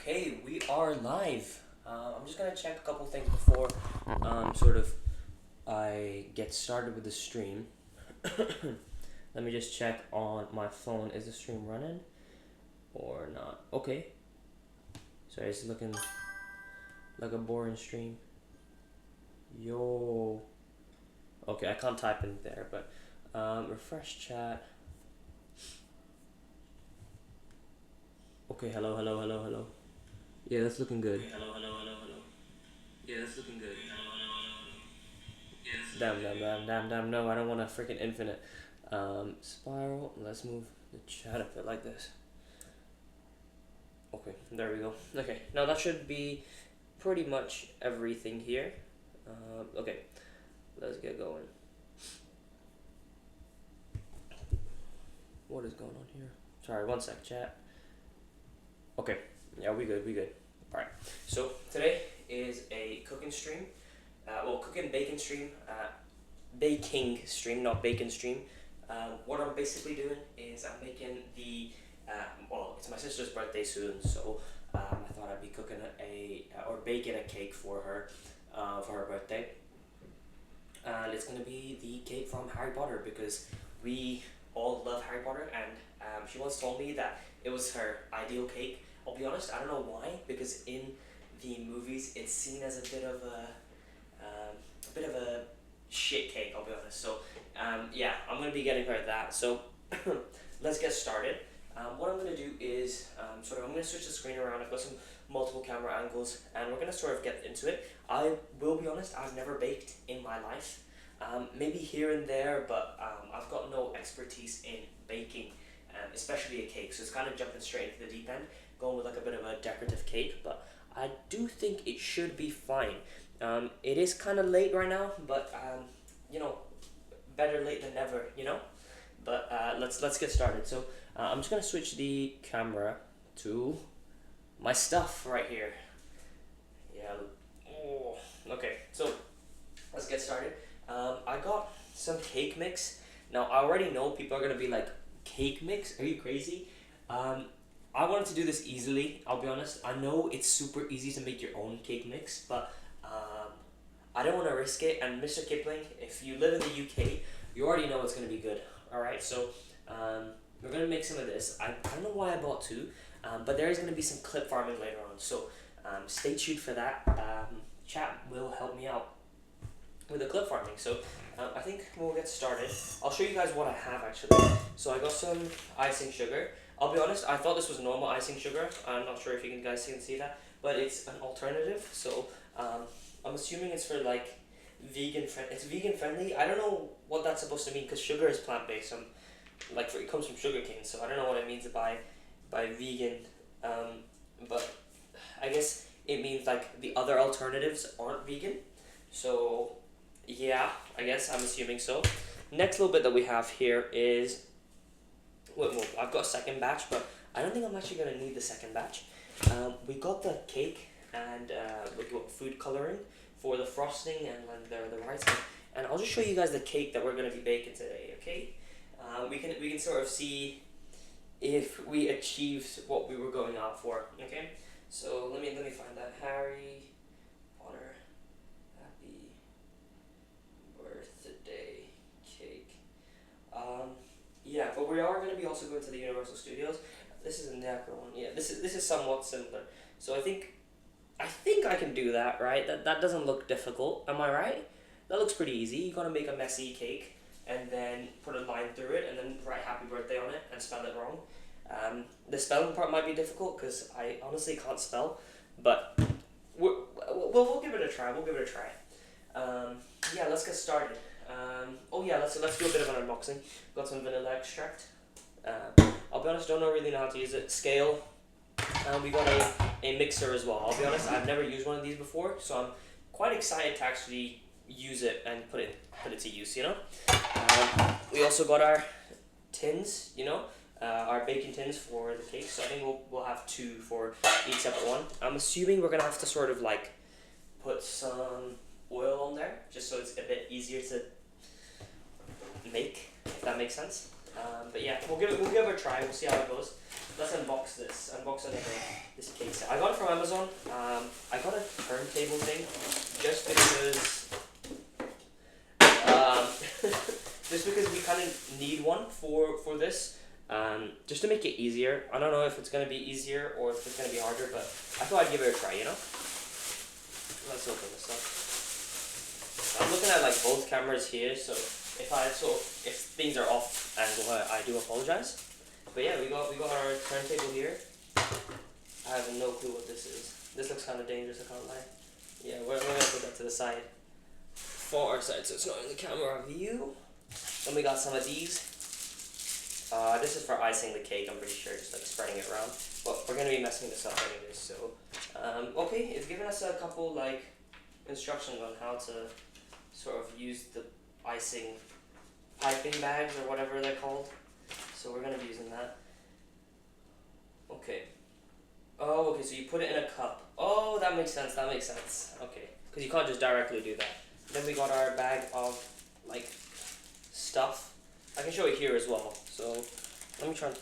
Okay, we are live. I'm just gonna check a couple things before I get started with the stream. Let me just check on my phone. Is the stream running or not? Okay. Sorry, it's looking like a boring stream. Yo. Okay, I can't type in there, but refresh chat. Okay, hello, hello, hello, hello. Yeah, that's looking good. Okay, hello, hello, hello, hello. Yeah, that's looking good. Hello, hello, hello, hello. Yeah, damn, no, I don't want a freaking infinite. Spiral, let's move the chat a bit like this. Okay, there we go. Okay, now that should be pretty much everything here. Okay, let's get going. What is going on here? Sorry, one sec, chat. Okay, yeah, we good. Alright, so today is a cooking stream. Cooking bacon stream. Baking stream, not bacon stream. What I'm basically doing is I'm making it's my sister's birthday soon, so I thought I'd be cooking or baking a cake for her birthday. And it's gonna be the cake from Harry Potter because we all love Harry Potter, and she once told me that it was her ideal cake. I'll be honest, I don't know why, because in the movies it's seen as a bit of a shit cake. I'll be honest. So yeah, I'm gonna be getting her that. So let's get started. What I'm gonna do is I'm gonna switch the screen around. I've got some multiple camera angles, and we're gonna sort of get into it. I will be honest, I've never baked in my life. Maybe here and there, but I've got no expertise in baking, especially a cake. So it's kind of jumping straight into the deep end, going with like a bit of a decorative cake. But I do think it should be fine. It is kind of late right now, but better late than never, But let's get started. So I'm just gonna switch the camera to my stuff right here. Yeah. Oh, okay. So let's get started. I got some cake mix. Now I already know people are gonna be like, cake mix? Are you crazy? I wanted to do this easily. I'll be honest. I know it's super easy to make your own cake mix, but I don't want to risk it. And Mr. Kipling, if you live in the UK, you already know it's gonna be good. All right. So we're gonna make some of this. I don't know why I bought two, but there is gonna be some clip farming later on. So stay tuned for that. Chat will help me out with the clip farming. So I think we'll get started. I'll show you guys what I have actually. So I got some icing sugar. I'll be honest, I thought this was normal icing sugar. I'm not sure if you guys can see that, but it's an alternative. So I'm assuming it's for like it's vegan friendly. I don't know what that's supposed to mean because sugar is plant based. It comes from sugar cane, so I don't know what it means by vegan. But I guess it means like the other alternatives aren't vegan. So yeah, I guess I'm assuming so. Next little bit that we have here is I've got a second batch, but I don't think I'm actually gonna need the second batch. We got the cake and we got food coloring for the frosting and the rice, and I'll just show you guys the cake that we're gonna be baking today. Okay, we can sort of see if we achieved what we were going out for. Okay, so let me find that Harry Potter happy birthday cake. Yeah, but we are going to be also going to the Universal Studios. This is a Necro one. Yeah, this is somewhat similar. So I think I can do that, right? That doesn't look difficult. Am I right? That looks pretty easy. You gotta make a messy cake and then put a line through it and then write happy birthday on it and spell it wrong. The spelling part might be difficult because I honestly can't spell, but we'll give it a try. Yeah, let's get started. Let's do a bit of an unboxing. Got some vanilla extract. I'll be honest, don't really know how to use it. Scale. We got a mixer as well. I'll be honest, I've never used one of these before, so I'm quite excited to actually use it and put it to use. We also got our tins. Our baking tins for the cake. So I think we'll have two for each separate one. I'm assuming we're gonna have to sort of like put some oil on there just so it's a bit easier to make, if that makes sense. But yeah, we'll give it a try. We'll see how it goes. Let's unbox this. Unbox this cake set. I got it from Amazon. I got a turntable thing just because just because we kind of need one for this, just to make it easier. I don't know if it's gonna be easier or if it's gonna be harder, but I thought I'd give it a try. Let's open this up. I'm looking at like both cameras here, so if things are off angle, I do apologize. But yeah, we got our turntable here. I have no clue what this is. This looks kind of dangerous, I can't lie. Yeah, we're gonna put that to the side. For our side, so it's not in the camera view. Then we got some of these. This is for icing the cake, I'm pretty sure, just like spreading it around. But we're gonna be messing this up anyways, so. Okay, it's given us a couple like instructions on how to sort of use the icing piping bags or whatever they're called. So we're gonna be using that. Okay. Oh, okay, so you put it in a cup. Oh, that makes sense, Okay, because you can't just directly do that. Then we got our bag of, like, stuff. I can show it here as well. So, let me try and...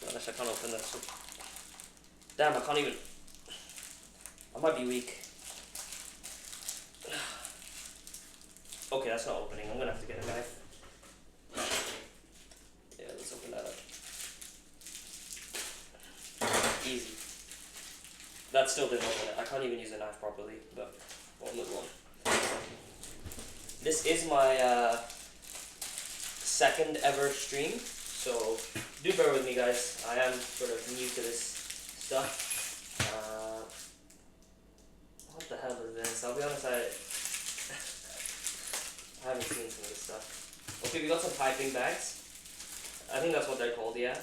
Gosh, I can't open this. Damn, I can't even... I might be weak. Okay, that's not opening. I'm gonna have to get a knife. Yeah, let's open that up. Easy. That still didn't open it. I can't even use a knife properly, but we'll move on. This is my second ever stream, so do bear with me, guys. I am sort of new to this stuff. What the hell is this? I'll be honest, I haven't seen some of this stuff. Okay, we got some piping bags. I think that's what they're called, yeah.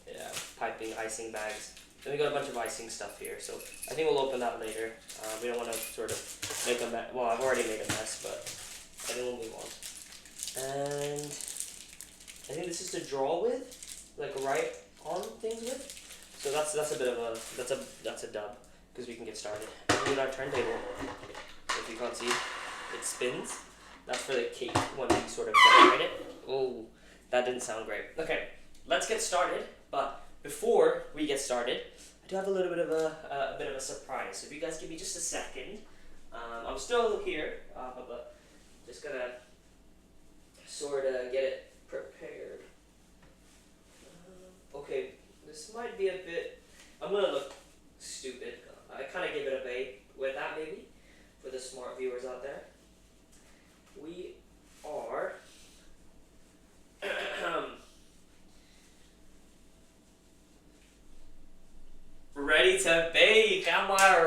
Yeah, piping, icing bags. Then we got a bunch of icing stuff here, so I think we'll open that later. We don't want to sort of make a mess. Well, I've already made a mess, but I think we'll move on. And I think this is to draw with, like write on things with. So that's a bit of a that's a dub because we can get started. And we got our turntable. If you can't see, it spins. That's for the cake when we sort of decorate it. Oh, that didn't sound great. Okay, let's get started. But before we get started, I do have a little bit of a surprise. So if you guys give me just a second, I'm still here, but just gonna sort of get it prepared. Okay, this might be a bit. I'm gonna look stupid. I kind of gave it a bait with that maybe for the smart viewers out there. We are. Ready to bake. Am I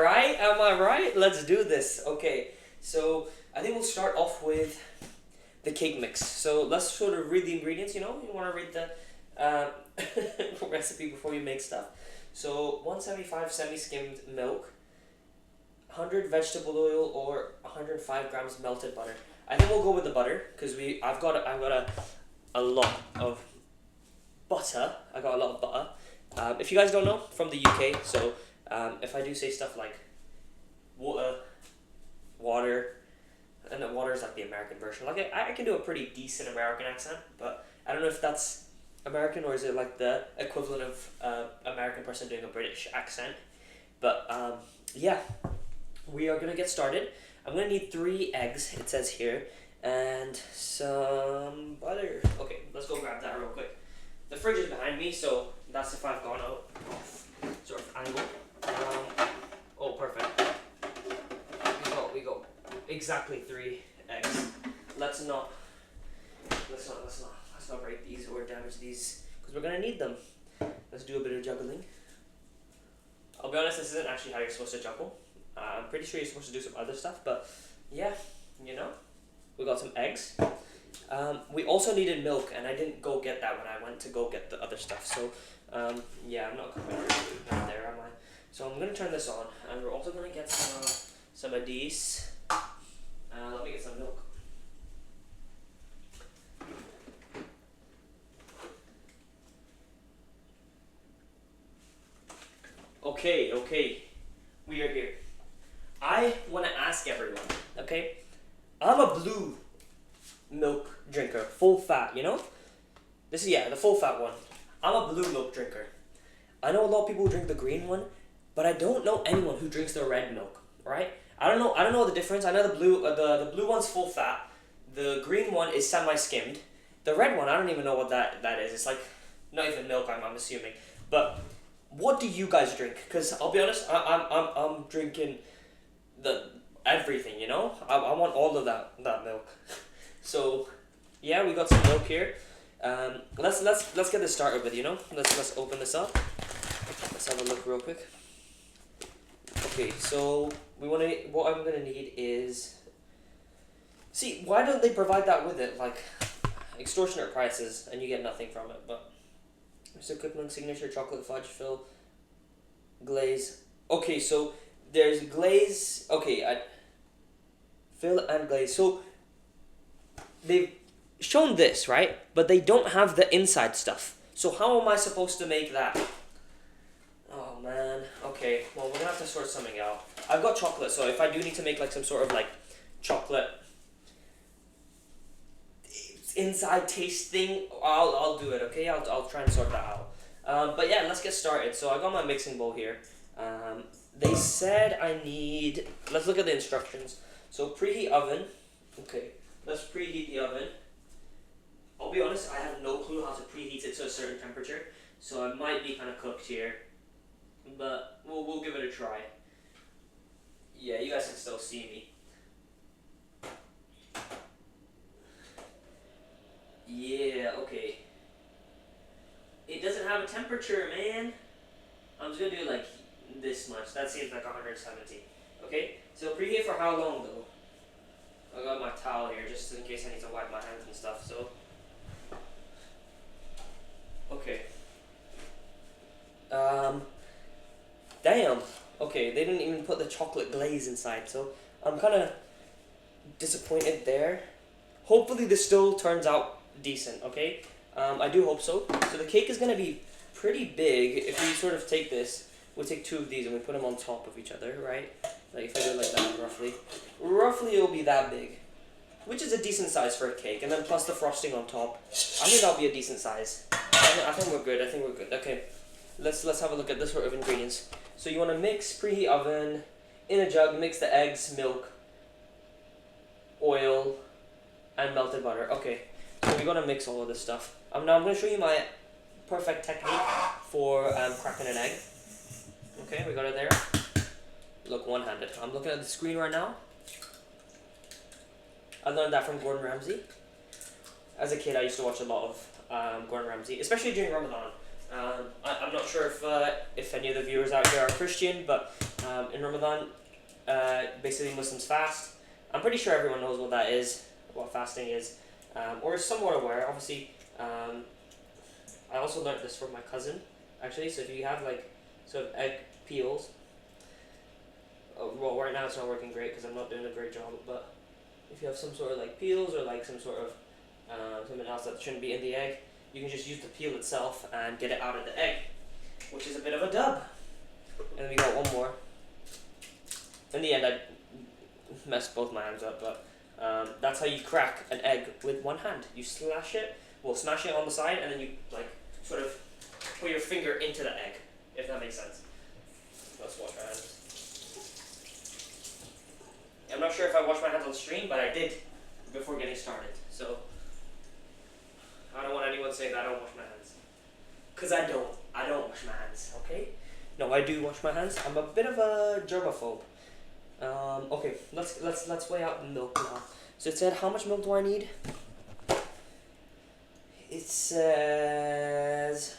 right? Let's do this. Okay, so I think we'll start off with the cake mix. So let's sort of read the ingredients, you want to read the recipe before you make stuff. So 175 semi-skimmed milk, 100 vegetable oil, or 105 grams melted butter. I think we'll go with the butter because I've got a lot of butter. If you guys don't know, from the UK, so if I do say stuff like water, and then water is like the American version. Like I can do a pretty decent American accent, but I don't know if that's American or is it like the equivalent of American person doing a British accent. But yeah, we are gonna get started. I'm gonna need 3 eggs, it says here, and some butter. Okay, let's go grab that real quick. The fridge is behind me, so that's if I've gone out off sort of angle. Oh, perfect. We go. Exactly 3 eggs. Let's not break these or damage these because we're gonna need them. Let's do a bit of juggling. I'll be honest, this isn't actually how you're supposed to juggle. I'm pretty sure you're supposed to do some other stuff, but yeah, we got some eggs. We also needed milk, and I didn't go get that when I went to go get the other stuff. So yeah, I'm not coming right there, am I? So I'm gonna turn this on, and we're also gonna get some of these. Let me get some milk. Okay, we are here. I want to ask everyone, okay? I'm a blue milk drinker, full fat, This is, the full fat one. I'm a blue milk drinker. I know a lot of people who drink the green one, but I don't know anyone who drinks the red milk, right? I don't know the difference. I know the blue one's full fat. The green one is semi-skimmed. The red one, I don't even know what that is. It's like not even milk, I'm assuming. But what do you guys drink? Because I'll be honest, I'm drinking the everything, you know? I want all of that milk. So yeah, we got some milk here. Let's get this started with, you know? Let's open this up. Let's have a look real quick. Okay, so what I'm gonna need is, see, why don't they provide that with it, like extortionate prices, and you get nothing from it? But Mr. Kipling signature chocolate fudge fill glaze. Okay, so there's glaze. Okay, fill and glaze. So they've shown this, right? But they don't have the inside stuff. So how am I supposed to make that? Oh man. Okay, well, we're gonna have to sort something out. I've got chocolate, so if I do need to make like some sort of like chocolate inside taste thing, I'll do it. Okay, I'll try and sort that out. But yeah, let's get started. So I got my mixing bowl here. They said I need. Let's look at the instructions. So preheat oven. Okay, let's preheat the oven. I'll be honest, I have no clue how to preheat it to a certain temperature, so I might be kind of cooked here. But we'll give it a try. Yeah, you guys can still see me. Yeah, okay. It doesn't have a temperature, man. I'm just gonna do like this much. That seems like 170. Okay, so preheat for how long though? I got my towel here just in case I need to wipe my hands and stuff. So, okay. Damn. Okay, they didn't even put the chocolate glaze inside, so I'm kind of disappointed there. Hopefully this still turns out decent, okay? I do hope so. So the cake is going to be pretty big. If we sort of take this, we'll take two of these and we put them on top of each other, right? Like if I do it like that, roughly. Roughly it'll be that big, which is a decent size for a cake. And then plus the frosting on top. I think that'll be a decent size. I think we're good. I think we're good. Okay, let's have a look at this sort of ingredients. So you want to mix, preheat oven, in a jug, mix the eggs, milk, oil, and melted butter. Okay, so we're going to mix all of this stuff. Now I'm going to show you my perfect technique for cracking an egg. Okay, we got it there. Look, one-handed. I'm looking at the screen right now. I learned that from Gordon Ramsay. As a kid, I used to watch a lot of Gordon Ramsay, especially during Ramadan. I'm not sure if any of the viewers out here are Christian, but in Ramadan, basically Muslims fast. I'm pretty sure everyone knows what that is, what fasting is, or is somewhat aware. Obviously, I also learned this from my cousin, actually. So if you have like sort of egg peels, well, right now it's not working great because I'm not doing a great job, but if you have some sort of like peels or like some sort of something else that shouldn't be in the egg, you can just use the peel itself and get it out of the egg, which is a bit of a dub. And then we got one more. In the end, I messed both my hands up, but that's how you crack an egg with one hand. You smash it on the side, and then you like sort of put your finger into the egg, if that makes sense. Let's wash our hands. I'm not sure if I washed my hands on stream, but I did before getting started. So I don't want anyone saying that I don't wash my hands, cause I don't wash my hands. Okay? No, I do wash my hands. I'm a bit of a germaphobe. Okay, let's weigh out the milk now. So it said, how much milk do I need? It says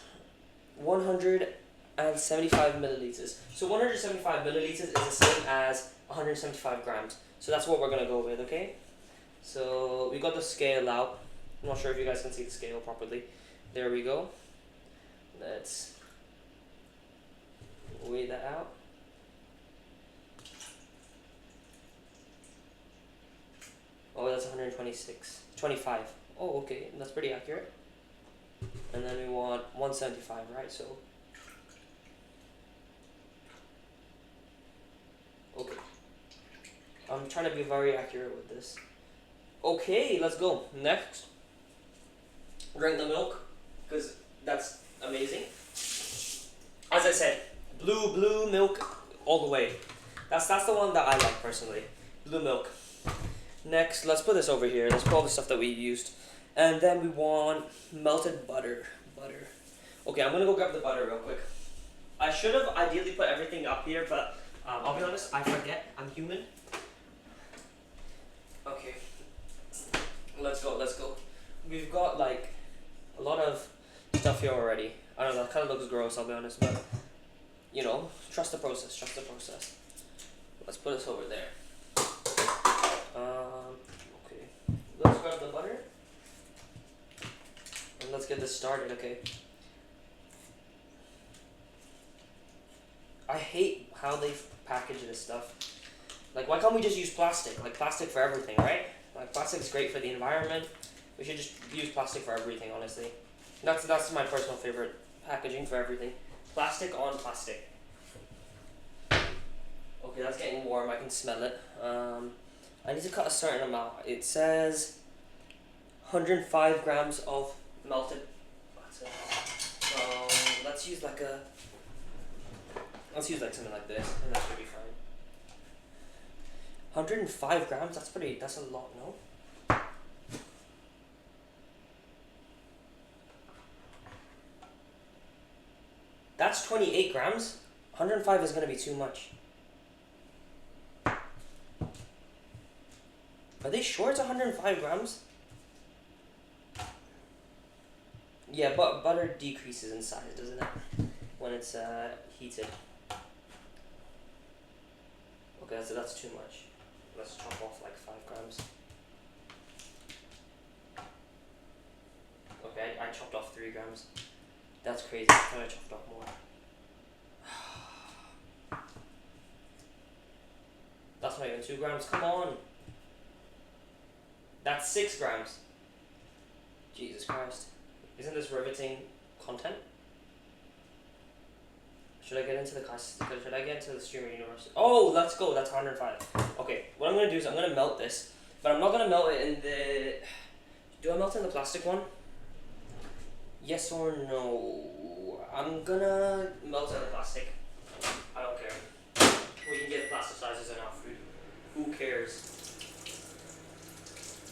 175 milliliters. So 175 milliliters is the same as 175 grams. So that's what we're gonna go with, okay? So we got the scale out. I'm not sure if you guys can see the scale properly. There we go. Let's weigh that out. Oh, that's 25. Oh, okay, that's pretty accurate. And then we want 175, right? So, okay. I'm trying to be very accurate with this. Okay, let's go. Next, drink the milk, because that's amazing. said. Blue milk all the way. That's the one that I like personally. Blue milk. Next, let's put this over here. Let's put all the stuff that we used. And then we want melted butter. Okay, I'm gonna go grab the butter real quick. I should have ideally put everything up here, but I'll be honest, I forget. I'm human. Okay. Let's go. We've got like a lot of stuff here already. I don't know, that kind of looks gross, I'll be honest, but you know, trust the process. Let's put this over there. Okay. Let's grab the butter. And let's get this started, okay? I hate how they package this stuff. Like, why can't we just use plastic? Like, plastic for everything, right? Like, plastic's great for the environment. We should just use plastic for everything, honestly. That's my personal favorite packaging for everything. Plastic on plastic. Okay, that's getting warm. I can smell it. I need to cut a certain amount. It says 105 grams of melted butter. Let's use like something like this, and that should be fine. 105 grams? That's a lot, no? That's 28 grams? 105 is gonna be too much. Are they sure it's 105 grams? Yeah, but butter decreases in size, doesn't it? When it's heated. Okay, that's too much. Let's chop off like 5 grams. Okay, I chopped off 3 grams. That's crazy. I thought I chopped off more. That's not even 2 grams. Come on. That's 6 grams. Jesus Christ. Isn't this riveting content? Should I get into the streamer universe? Oh, let's go. That's 105. Okay, what I'm gonna do is I'm gonna melt this, but I'm not gonna melt it in the. Do I melt it in the plastic one? Yes or no? I'm gonna melt it in the plastic. I don't care. We can get plasticizers in our food. Who cares?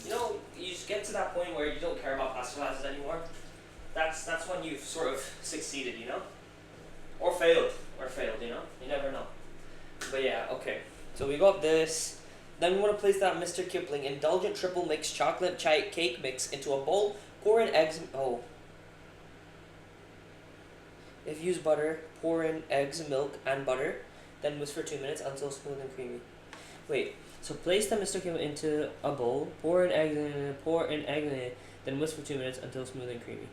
You know, you just get to that point where you don't care about plasticizers anymore. That's when you've sort of succeeded, you know? Or failed, you know? You never know. But yeah, okay. So we got this. Then we want to place that Mr. Kipling indulgent triple mix chocolate cake mix into a bowl. Pour in eggs. Oh. If you use butter, pour in eggs, milk, and butter. Then whisk for 2 minutes until smooth and creamy. Wait. So place the Mr. Kipling into a bowl. Pour in eggs in it. Then whisk for 2 minutes until smooth and creamy.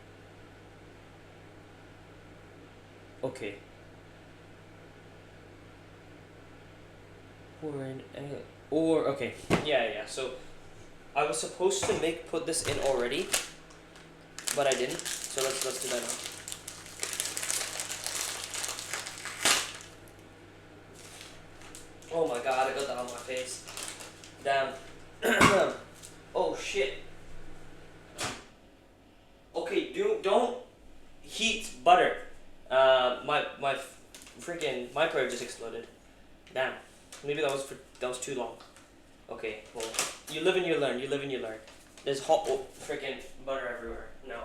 Okay. Okay. Yeah. So I was supposed to put this in already, but I didn't. So let's do that now. Oh my god, I got that on my face. Damn. Oh shit. Okay, don't heat butter. My freaking microwave just exploded. Damn. Maybe that was too long. Okay, well, you live and you learn. There's hot freaking butter everywhere. No.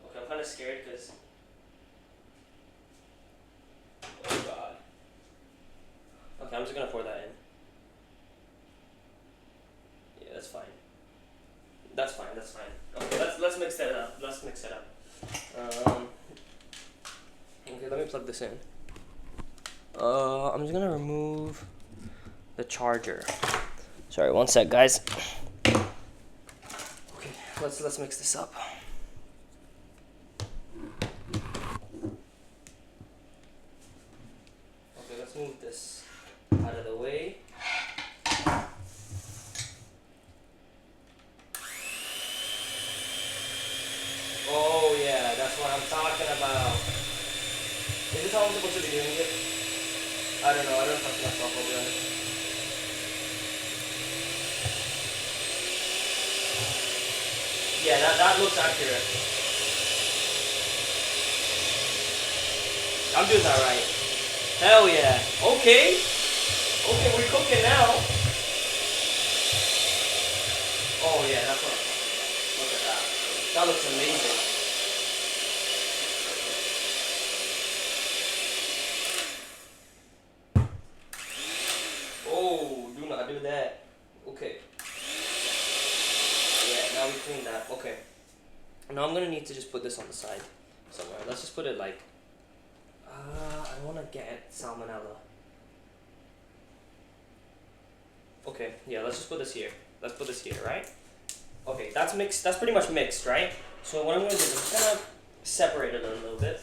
Okay, I'm kind of scared because. Oh god. Okay, I'm just gonna pour that in. Yeah, that's fine. That's fine. Okay, let's mix that up. Okay, let me plug this in. I'm just gonna remove the charger. Sorry, one sec, guys. Okay, let's mix this up. Okay, let's move this out of the way. Oh yeah, that's what I'm talking about. Is this how I'm supposed to be doing it? I don't know, I don't trust myself, I'll be honest. Yeah, that looks accurate. I'm doing that right. Hell yeah. Okay. Okay, we're cooking now. Oh yeah, that's what. Look at that. That looks amazing. Oh, do not do that. Okay. Yeah, now we clean that. Okay. Now I'm gonna need to just put this on the side somewhere. Let's just put it like. I don't wanna get salmonella. Okay, yeah, let's just put this here. Let's put this here, right? Okay, that's mixed. That's pretty much mixed, right? So what I'm gonna do is I'm just gonna separate it a little bit.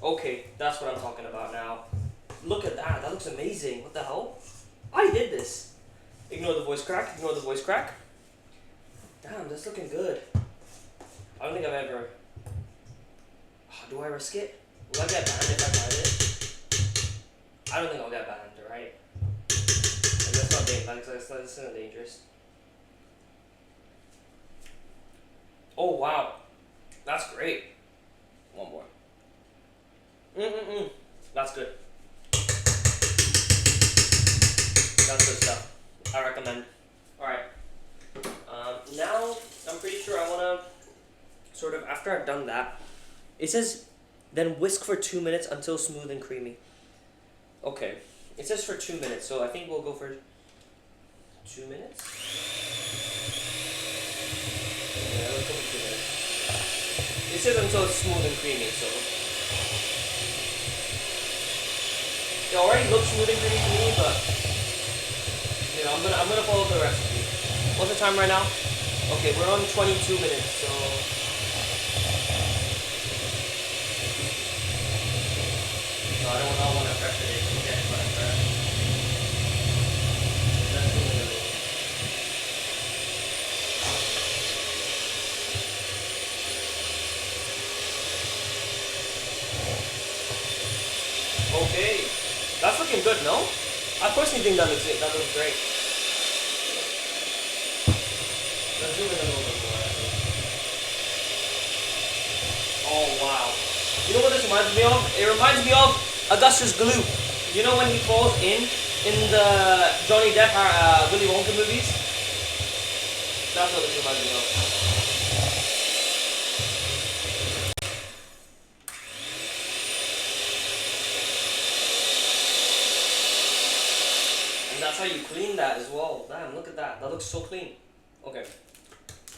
Okay, that's what I'm talking about now. Look at that. That looks amazing. What the hell? I did this. Ignore the voice crack. Ignore the voice crack. Damn, that's looking good. I don't think I've ever. Do I risk it? Will I get banned if I tried it? I don't think I'll get banned, right? Like, that's not dangerous. That's not dangerous. Oh wow, that's great. One more. That's good. That's good stuff. I recommend. All right. Now I'm pretty sure I wanna sort of after I've done that. It says, then whisk for 2 minutes until smooth and creamy. Okay. It says for 2 minutes, so I think we'll go for 2 minutes. Yeah, let's go for 2 minutes. It says until it's smooth and creamy, so. It already looks smooth and creamy to me, but you know, I'm gonna follow the recipe. What's the time right now? Okay, we're on 22 minutes, so. No, I don't want to pressure it. Okay, whatever. Let's do it. Okay, that's looking good, no? I personally think that looks great. Let's zoom in a little bit more. Oh wow! You know what this reminds me of? It reminds me of Augustus Gloop. You know when he falls in the Johnny Depp Willy Wonka movies? That's what this reminds me of. And that's how you clean that as well. Damn, look at that. That looks so clean. Okay.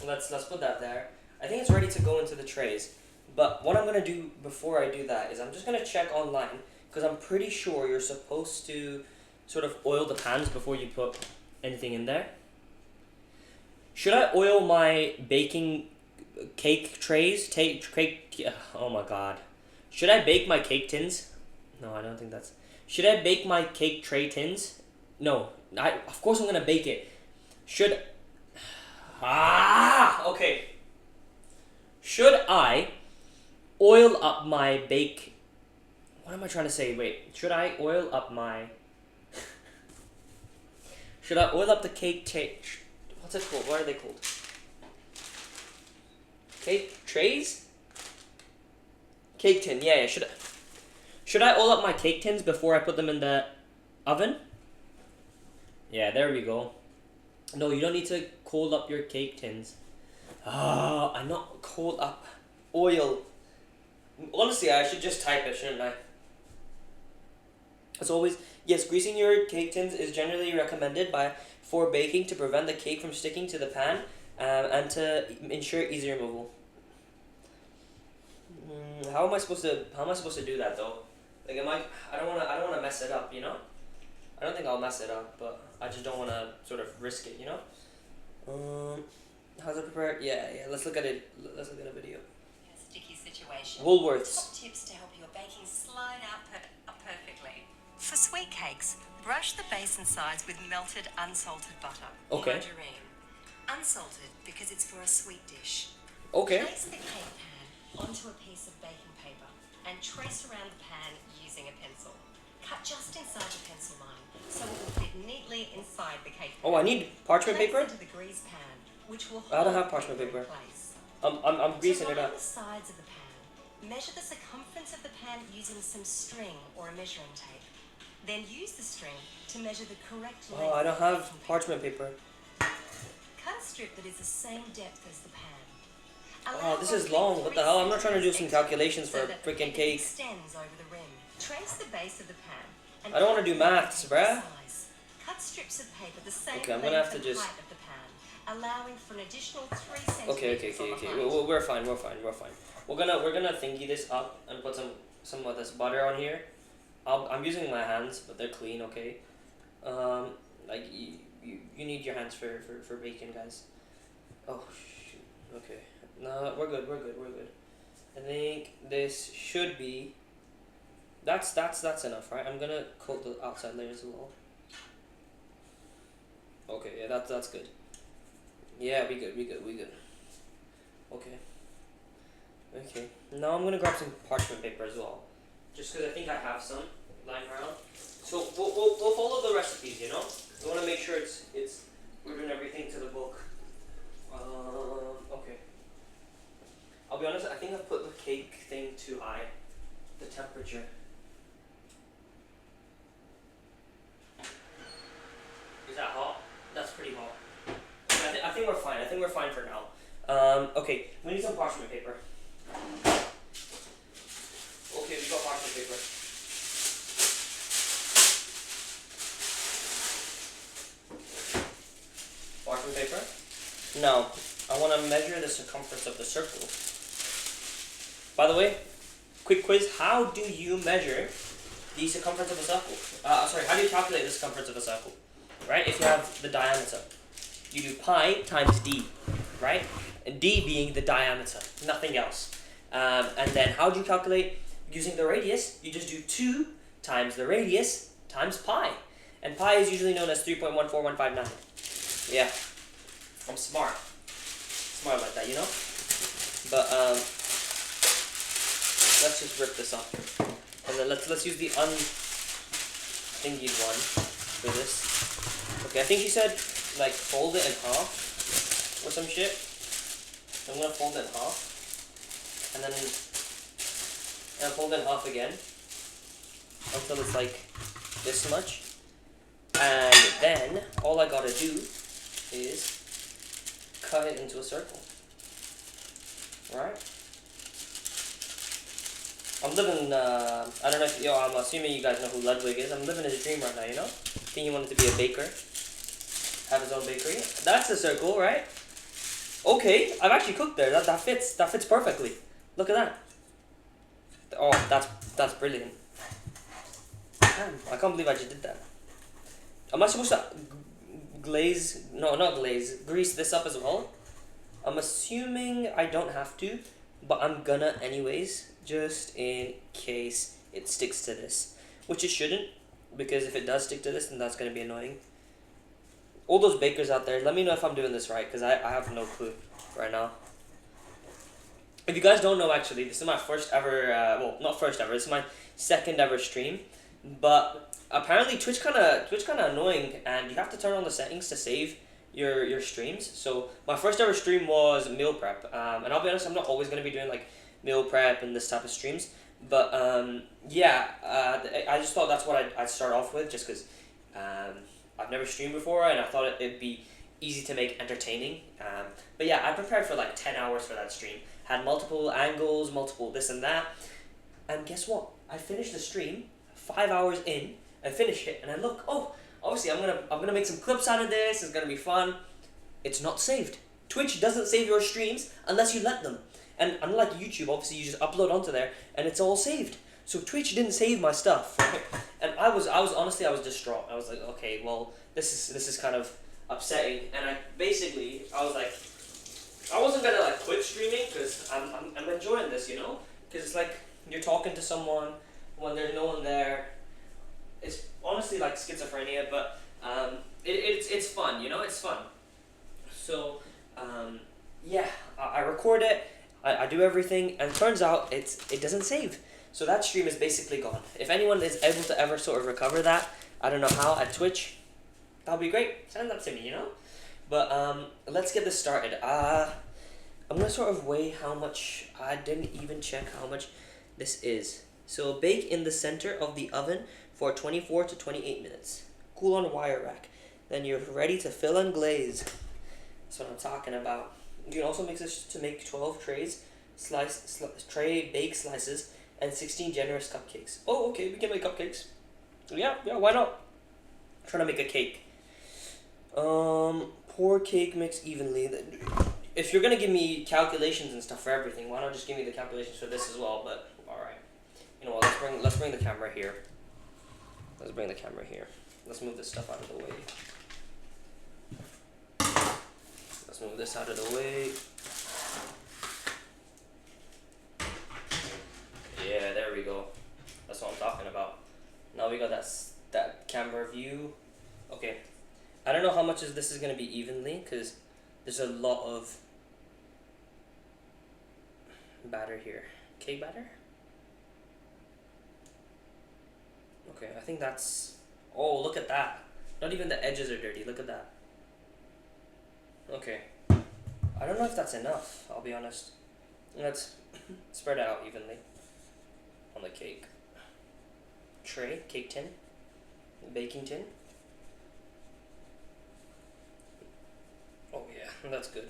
Let's put that there. I think it's ready to go into the trays. But what I'm gonna do before I do that is I'm just gonna check online, because I'm pretty sure you're supposed to sort of oil the pans before you put anything in there. Should I oil my baking cake trays? Oh my god. Should I bake my cake tins? No, I don't think that's. Should I bake my cake tray tins? No, of course I'm gonna bake it. Should. Okay. Should I oil up my bake? What am I trying to say? Wait, should I oil up my? Should I oil up the cake what's it called? What are they called? Cake trays? Cake tin. Yeah. Should I oil up my cake tins before I put them in the oven? Yeah, there we go. No, you don't need to cold up your cake tins. I'm not cold up. Oil. Honestly, I should just type it, shouldn't I? As always, yes, greasing your cake tins is generally recommended for baking to prevent the cake from sticking to the pan and to ensure easy removal. How am I supposed to do that though? Like, I don't wanna mess it up, you know? I don't think I'll mess it up, but I just don't wanna sort of risk it, you know? How's it prepared? Yeah. Let's look at it. Let's look at a video. In a sticky situation. Woolworths. Top tips to help your baking slide out perfectly. For sweet cakes, brush the base and sides with melted unsalted butter. Okay. Margarine. Unsalted because it's for a sweet dish. Okay. Place the cake pan onto a piece of baking paper and trace around the pan using a pencil. Cut just inside the pencil line so it will fit neatly inside the cake pan. Oh, I need parchment paper? Place into the grease pan, which will I don't hold have the parchment paper paper. in place. I'm greasing it To line up. the sides of the pan, Measure the circumference of the pan using some string or a measuring tape. Then use the string to measure the correct length. Oh, I don't of have baking paper. parchment paper. Cut a strip that is the same depth as the pan. Oh, this is long. What the hell? I'm not trying to do some calculations for a freaking cake. Extends over the rim. Trace the base of the pan. And I don't want to do maths, bruh. size. Cut strips of paper the same Okay, I'm length gonna have to and just. height of the pan, allowing for an additional 3 centimeters Okay. on the height. We're fine. We're gonna thingy this up and put some of this butter on here. I'm using my hands, but they're clean. Okay. Like you need your hands for bacon, guys. Oh shoot. Okay. No, we're good. I think this should be. That's enough, right? I'm gonna coat the outside layers as well. Okay, yeah, that's good. Yeah, we good. Okay. Now I'm gonna grab some parchment paper as well, just because I think I have some lying around. So we'll follow the recipes, you know. We want to make sure it's we're doing everything to the book. Okay. I'll be honest. I think I put the cake thing too high. The temperature. Is that hot? That's pretty hot. I think we're fine. I think we're fine for now. Okay, we need some parchment paper. Okay, we got parchment paper. Parchment paper. Now, I want to measure the circumference of the circle. By the way, quick quiz, how do you measure the circumference of a circle? How do you calculate the circumference of a circle? Right, if you have the diameter. You do pi times d, right? And d being the diameter, nothing else. And then how do you calculate using the radius? You just do 2 times the radius times pi. And pi is usually known as 3.14159. Yeah, I'm smart. Smart like that, you know? But let's just rip this up. And then let's use the un-thingied one for this. Okay, I think she said like fold it in half or some shit. I'm gonna fold it in half. And then fold it in half again until it's like this much. And then all I gotta do is cut it into a circle. Right? I'm living, I don't know if, I'm assuming you guys know who Ludwig is. I'm living his dream right now, you know? I think he wanted to be a baker. Have his own bakery. That's a circle, right? Okay, I've actually cooked there. That fits perfectly. Look at that. Oh, that's brilliant. Damn, I can't believe I just did that. Am I supposed to glaze? No, not glaze. Grease this up as well? I'm assuming I don't have to, but I'm gonna anyways, just in case it sticks to this. Which it shouldn't, because if it does stick to this, then that's gonna be annoying. All those bakers out there, let me know if I'm doing this right, because I have no clue right now. If you guys don't know, actually, this is my first ever, well, not first ever, this is my second ever stream, but apparently Twitch kind of annoying, and you have to turn on the settings to save your streams. So my first ever stream was meal prep, and I'll be honest, I'm not always going to be doing like meal prep and this type of streams, but yeah, I just thought that's what I'd start off with, just because I've never streamed before, and I thought it'd be easy to make entertaining. But yeah, I prepared for like 10 hours for that stream. Had multiple angles, multiple this and that. And guess what? I finished the stream 5 hours in. I finished it, and I look, oh, obviously I'm gonna make some clips out of this. It's gonna be fun. It's not saved. Twitch doesn't save your streams unless you let them. And unlike YouTube, obviously you just upload onto there and it's all saved. So Twitch didn't save my stuff, right? And I was honestly distraught. I was like, okay, well, this is kind of upsetting. And I was like, I wasn't gonna like quit streaming, because I'm enjoying this, you know? Because it's like you're talking to someone when there's no one there. It's honestly like schizophrenia, but it's fun, you know? It's fun. So yeah, I record it, I do everything, and it turns out it doesn't save. So that stream is basically gone. If anyone is able to ever sort of recover that, I don't know how, at Twitch, that would be great. Send that to me, you know? But let's get this started. I'm gonna sort of weigh how much. I didn't even check how much this is. So bake in the center of the oven for 24 to 28 minutes. Cool on wire rack. Then you're ready to fill and glaze. That's what I'm talking about. You can also mix this to make 12 trays, tray bake slices, and 16 generous cupcakes. Oh, okay, we can make cupcakes. Yeah, why not? I'm trying to make a cake. Pour cake mix evenly. If you're gonna give me calculations and stuff for everything, why not just give me the calculations for this as well? But all right, you know what? Let's bring the camera here. Let's bring the camera here. Let's move this stuff out of the way. Let's move this out of the way. Yeah, there we go. That's what I'm talking about. Now we got that camera view. Okay, I don't know how much of this is gonna be evenly because there's a lot of batter here. Cake batter? Okay, I think that's... Oh, look at that. Not even the edges are dirty. Look at that. Okay. I don't know if that's enough, I'll be honest. Let's spread it out evenly on the cake. Tray, cake tin, baking tin. Oh yeah, that's good.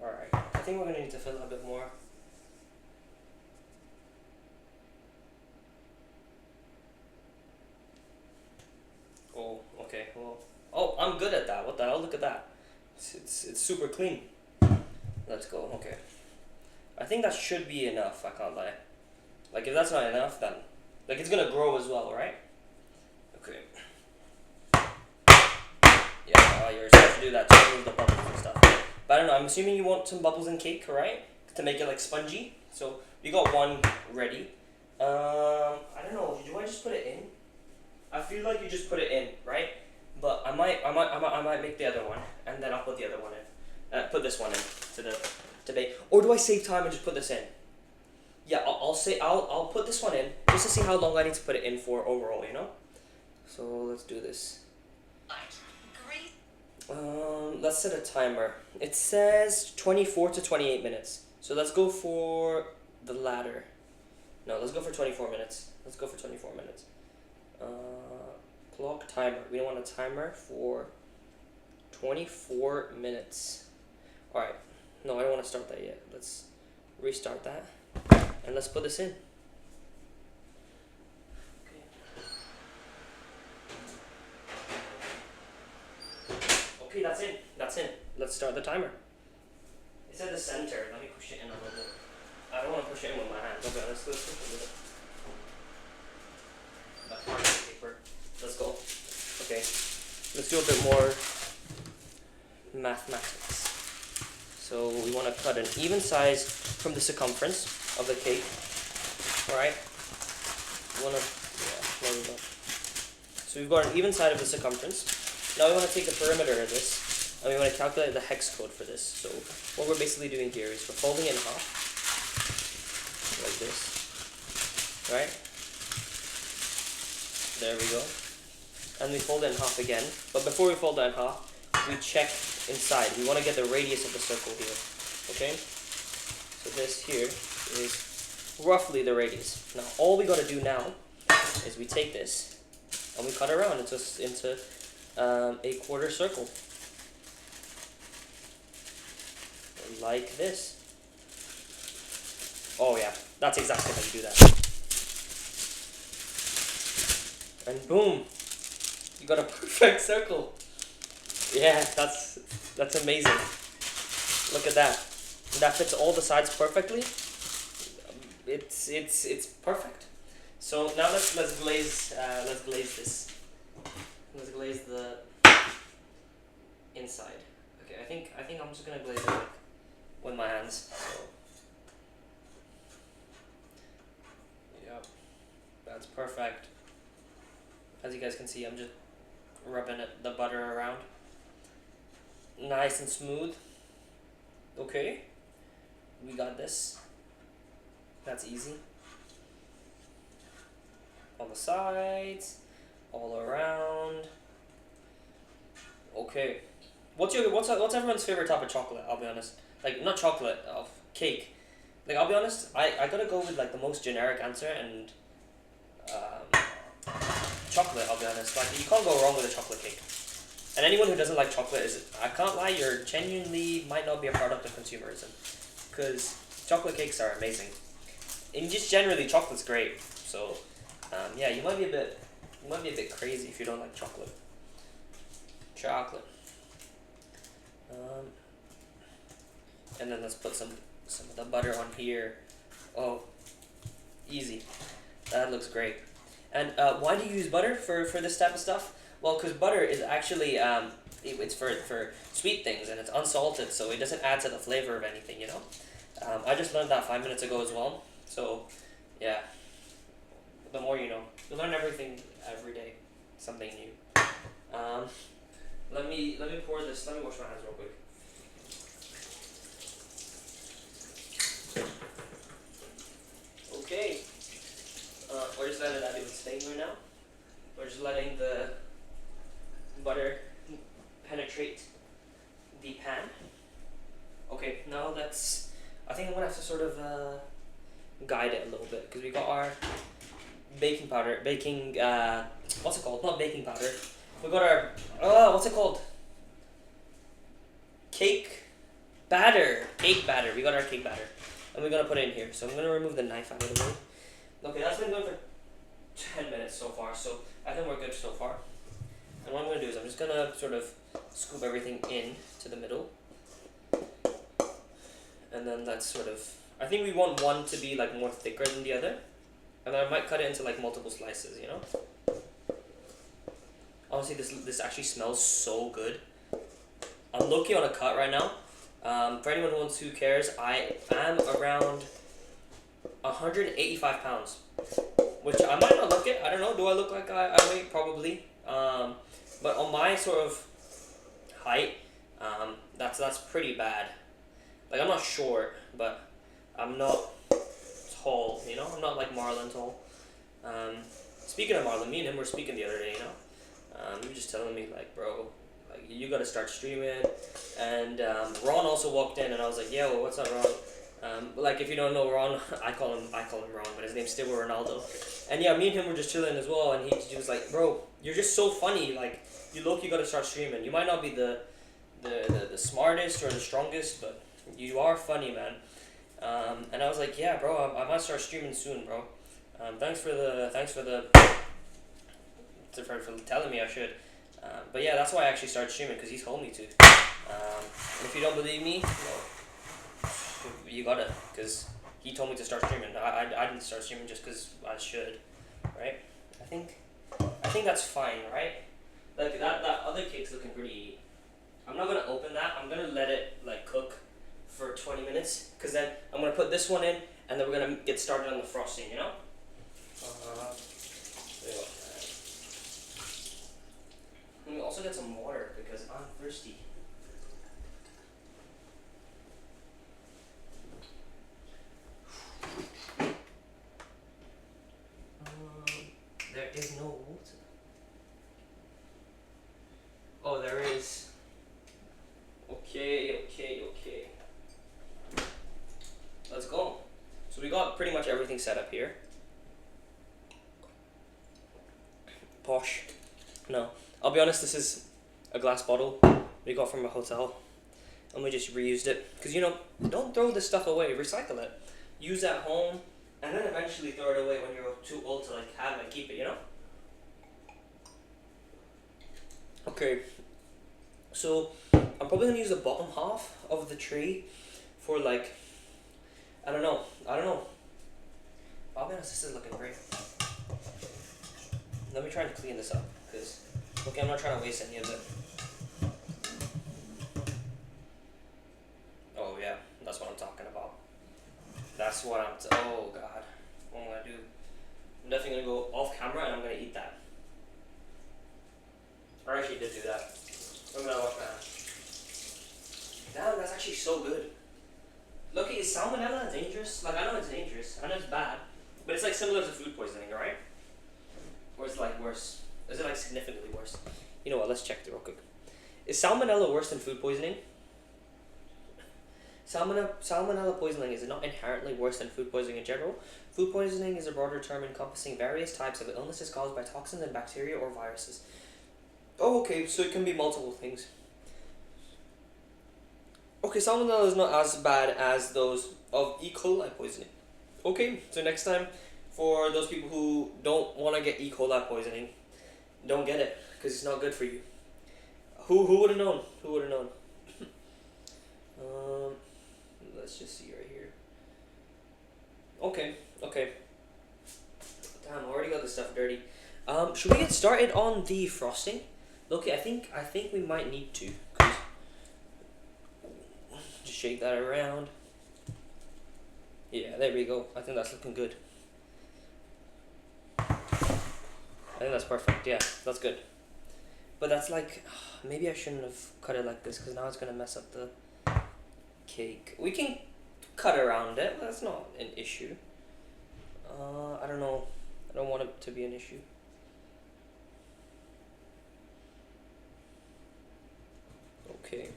Alright, I think we're gonna need to fill it a bit more. Oh, okay, well. Oh, I'm good at that. What the hell? Look at that. It's super clean. Let's go, okay. I think that should be enough, I can't lie. Like, if that's not enough, then... Like, it's gonna grow as well, right? Okay. Yeah, you're supposed to do that to remove the bubbles and stuff. But I don't know, I'm assuming you want some bubbles in cake, right? To make it, like, spongy. So, we got one ready. I don't know, do I just put it in? I feel like you just put it in, right? But I might make the other one, and then I'll put the other one in. Put this one in to the debate. Or do I save time and just put this in? Yeah, I'll put this one in just to see how long I need to put it in for overall, you know? So let's do this. Let's set a timer. It says 24 to 28 minutes. So let's go for the latter. No, let's go for 24 minutes. Let's go for 24 minutes. Clock timer. We don't want a timer for 24 minutes. Alright. No, I don't want to start that yet. Let's restart that. And let's put this in. Okay, that's in. That's in. Let's start the timer. It's at the center. Let me push it in a little bit. I don't want to push it in with my hands. Okay, let's push it a little. That's parchment paper. Let's go. Okay. Let's do a bit more mathematics. So we want to cut an even size from the circumference of the cake. Alright. We want to, yeah, there we go. So we've got an even side of the circumference. Now we want to take the perimeter of this, and we want to calculate the hex code for this. So what we're basically doing here is we're folding it in half, like this, right? There we go. And we fold it in half again. But before we fold it in half, we check inside. We want to get the radius of the circle here. Okay? So this here is roughly the radius. Now all we got to do now is we take this and we cut around into a quarter circle. Like this. Oh yeah, that's exactly how you do that. And boom, you got a perfect circle. Yeah, that's amazing. Look at that. That fits all the sides perfectly. It's perfect. So now let's glaze this. Let's glaze the inside. Okay, I think I'm just gonna glaze it with my hands. So yep, that's perfect. As you guys can see, I'm just rubbing the butter around. Nice and smooth. Okay, we got this. That's easy. On the sides, all around. Okay, what's everyone's favorite type of chocolate? I'll be honest. like not chocolate, cake. Like I'll be honest, I gotta go with like the most generic answer and um, chocolate. I'll be honest, like you can't go wrong with a chocolate cake. And anyone who doesn't like chocolate is, I can't lie, you're genuinely might not be a product of consumerism, because chocolate cakes are amazing. And just generally, chocolate's great. So, yeah, you might be a bit crazy if you don't like chocolate. Chocolate. And then let's put some of the butter on here. Oh, easy. That looks great. And why do you use butter for this type of stuff? Well, because butter is actually it's for sweet things and it's unsalted, so it doesn't add to the flavor of anything. You know. I just learned that 5 minutes ago as well. So, yeah. The more you know. You learn everything every day. Something new. Let me pour this. Let me wash my hands real quick. Okay. We're just letting that do its thing right now. We're just letting the butter penetrate the pan. Okay, now that's. I think I'm gonna have to sort of guide it a little bit because we got our baking powder. What's it called? Not baking powder. We got our. What's it called? Cake batter. Cake batter. We got our cake batter. And we're gonna put it in here. So I'm gonna remove the knife out of the way. Okay, that's been going for 10 minutes so far, so I think we're good so far. And what I'm gonna do is I'm just gonna sort of scoop everything in to the middle. And then that's sort of, I think we want one to be like more thicker than the other. And then I might cut it into like multiple slices, you know? Honestly, this actually smells so good. I'm low-key on a cut right now. For anyone who cares, I am around 185 pounds, which I might not look it. I don't know. Do I look like I weigh? Probably. But on my sort of height, that's pretty bad. Like I'm not short, but I'm not tall. You know, I'm not like Marlon tall. Speaking of Marlon, me and him were speaking the other day. You know, he was just telling me like, bro, like you gotta start streaming. And Ron also walked in, and I was like, yo, what's up, Ron? Like if you don't know Ron, I call him Ron, but his name's still Ronaldo. And yeah, me and him were just chilling as well, and he was like, bro, you're just so funny. Like you gotta start streaming. You might not be the smartest or the strongest, but you are funny, man. And I was like, yeah, bro, I might start streaming soon, bro. Thanks for telling me I should. But yeah, that's why I actually started streaming, because he's told me to. And if you don't believe me, well, you gotta, because he told me to start streaming. I didn't start streaming just because I should, right? I think that's fine, right? Like that other cake's looking pretty. I'm not gonna open that. I'm gonna let it like cook for 20 minutes, because then I'm gonna put this one in, and then we're gonna get started on the frosting. You know. There you go. Let me also get some water because I'm thirsty. There is no water. Oh, there is. Okay. Let's go. So we got pretty much everything set up here. Posh. No. I'll be honest, this is a glass bottle we got from a hotel, and we just reused it. Because, you know, don't throw this stuff away, recycle it. Use it at home, and then eventually throw it away when you're too old to, like, have it, keep it, you know? Okay, so I'm probably going to use the bottom half of the tray for, like, I don't know. I'll be honest, this is looking great. Let me try and clean this up, because... Okay, I'm not trying to waste any of it. Oh yeah, that's what I'm talking about. That's what oh god. What am I gonna do? I'm definitely gonna go off camera and I'm gonna eat that. I actually did do that. I'm gonna wash my hands. Damn, that's actually so good. Look, is salmonella dangerous? Like, I know it's dangerous, I know it's bad, but it's like similar to food poisoning, right? Or it's like worse. Is it like significantly worse? You know what, let's check it real quick. Is salmonella worse than food poisoning? Salmonella poisoning is not inherently worse than food poisoning in general. Food poisoning is a broader term encompassing various types of illnesses caused by toxins and bacteria or viruses. Oh, okay, so it can be multiple things. Okay, salmonella is not as bad as those of E. coli poisoning. Okay, so next time, for those people who don't want to get E. coli poisoning, don't get it, because it's not good for you. Who would have known? Who would have known? Let's just see right here. Okay. Damn, I already got this stuff dirty. Should we get started on the frosting? Okay, I think we might need to. 'Cause just shake that around. Yeah, there we go. I think that's looking good. I think that's perfect. Yeah, that's good. But that's like, maybe I shouldn't have cut it like this because now it's gonna mess up the cake. We can cut around it. That's not an issue. I don't know. I don't want it to be an issue. Okay.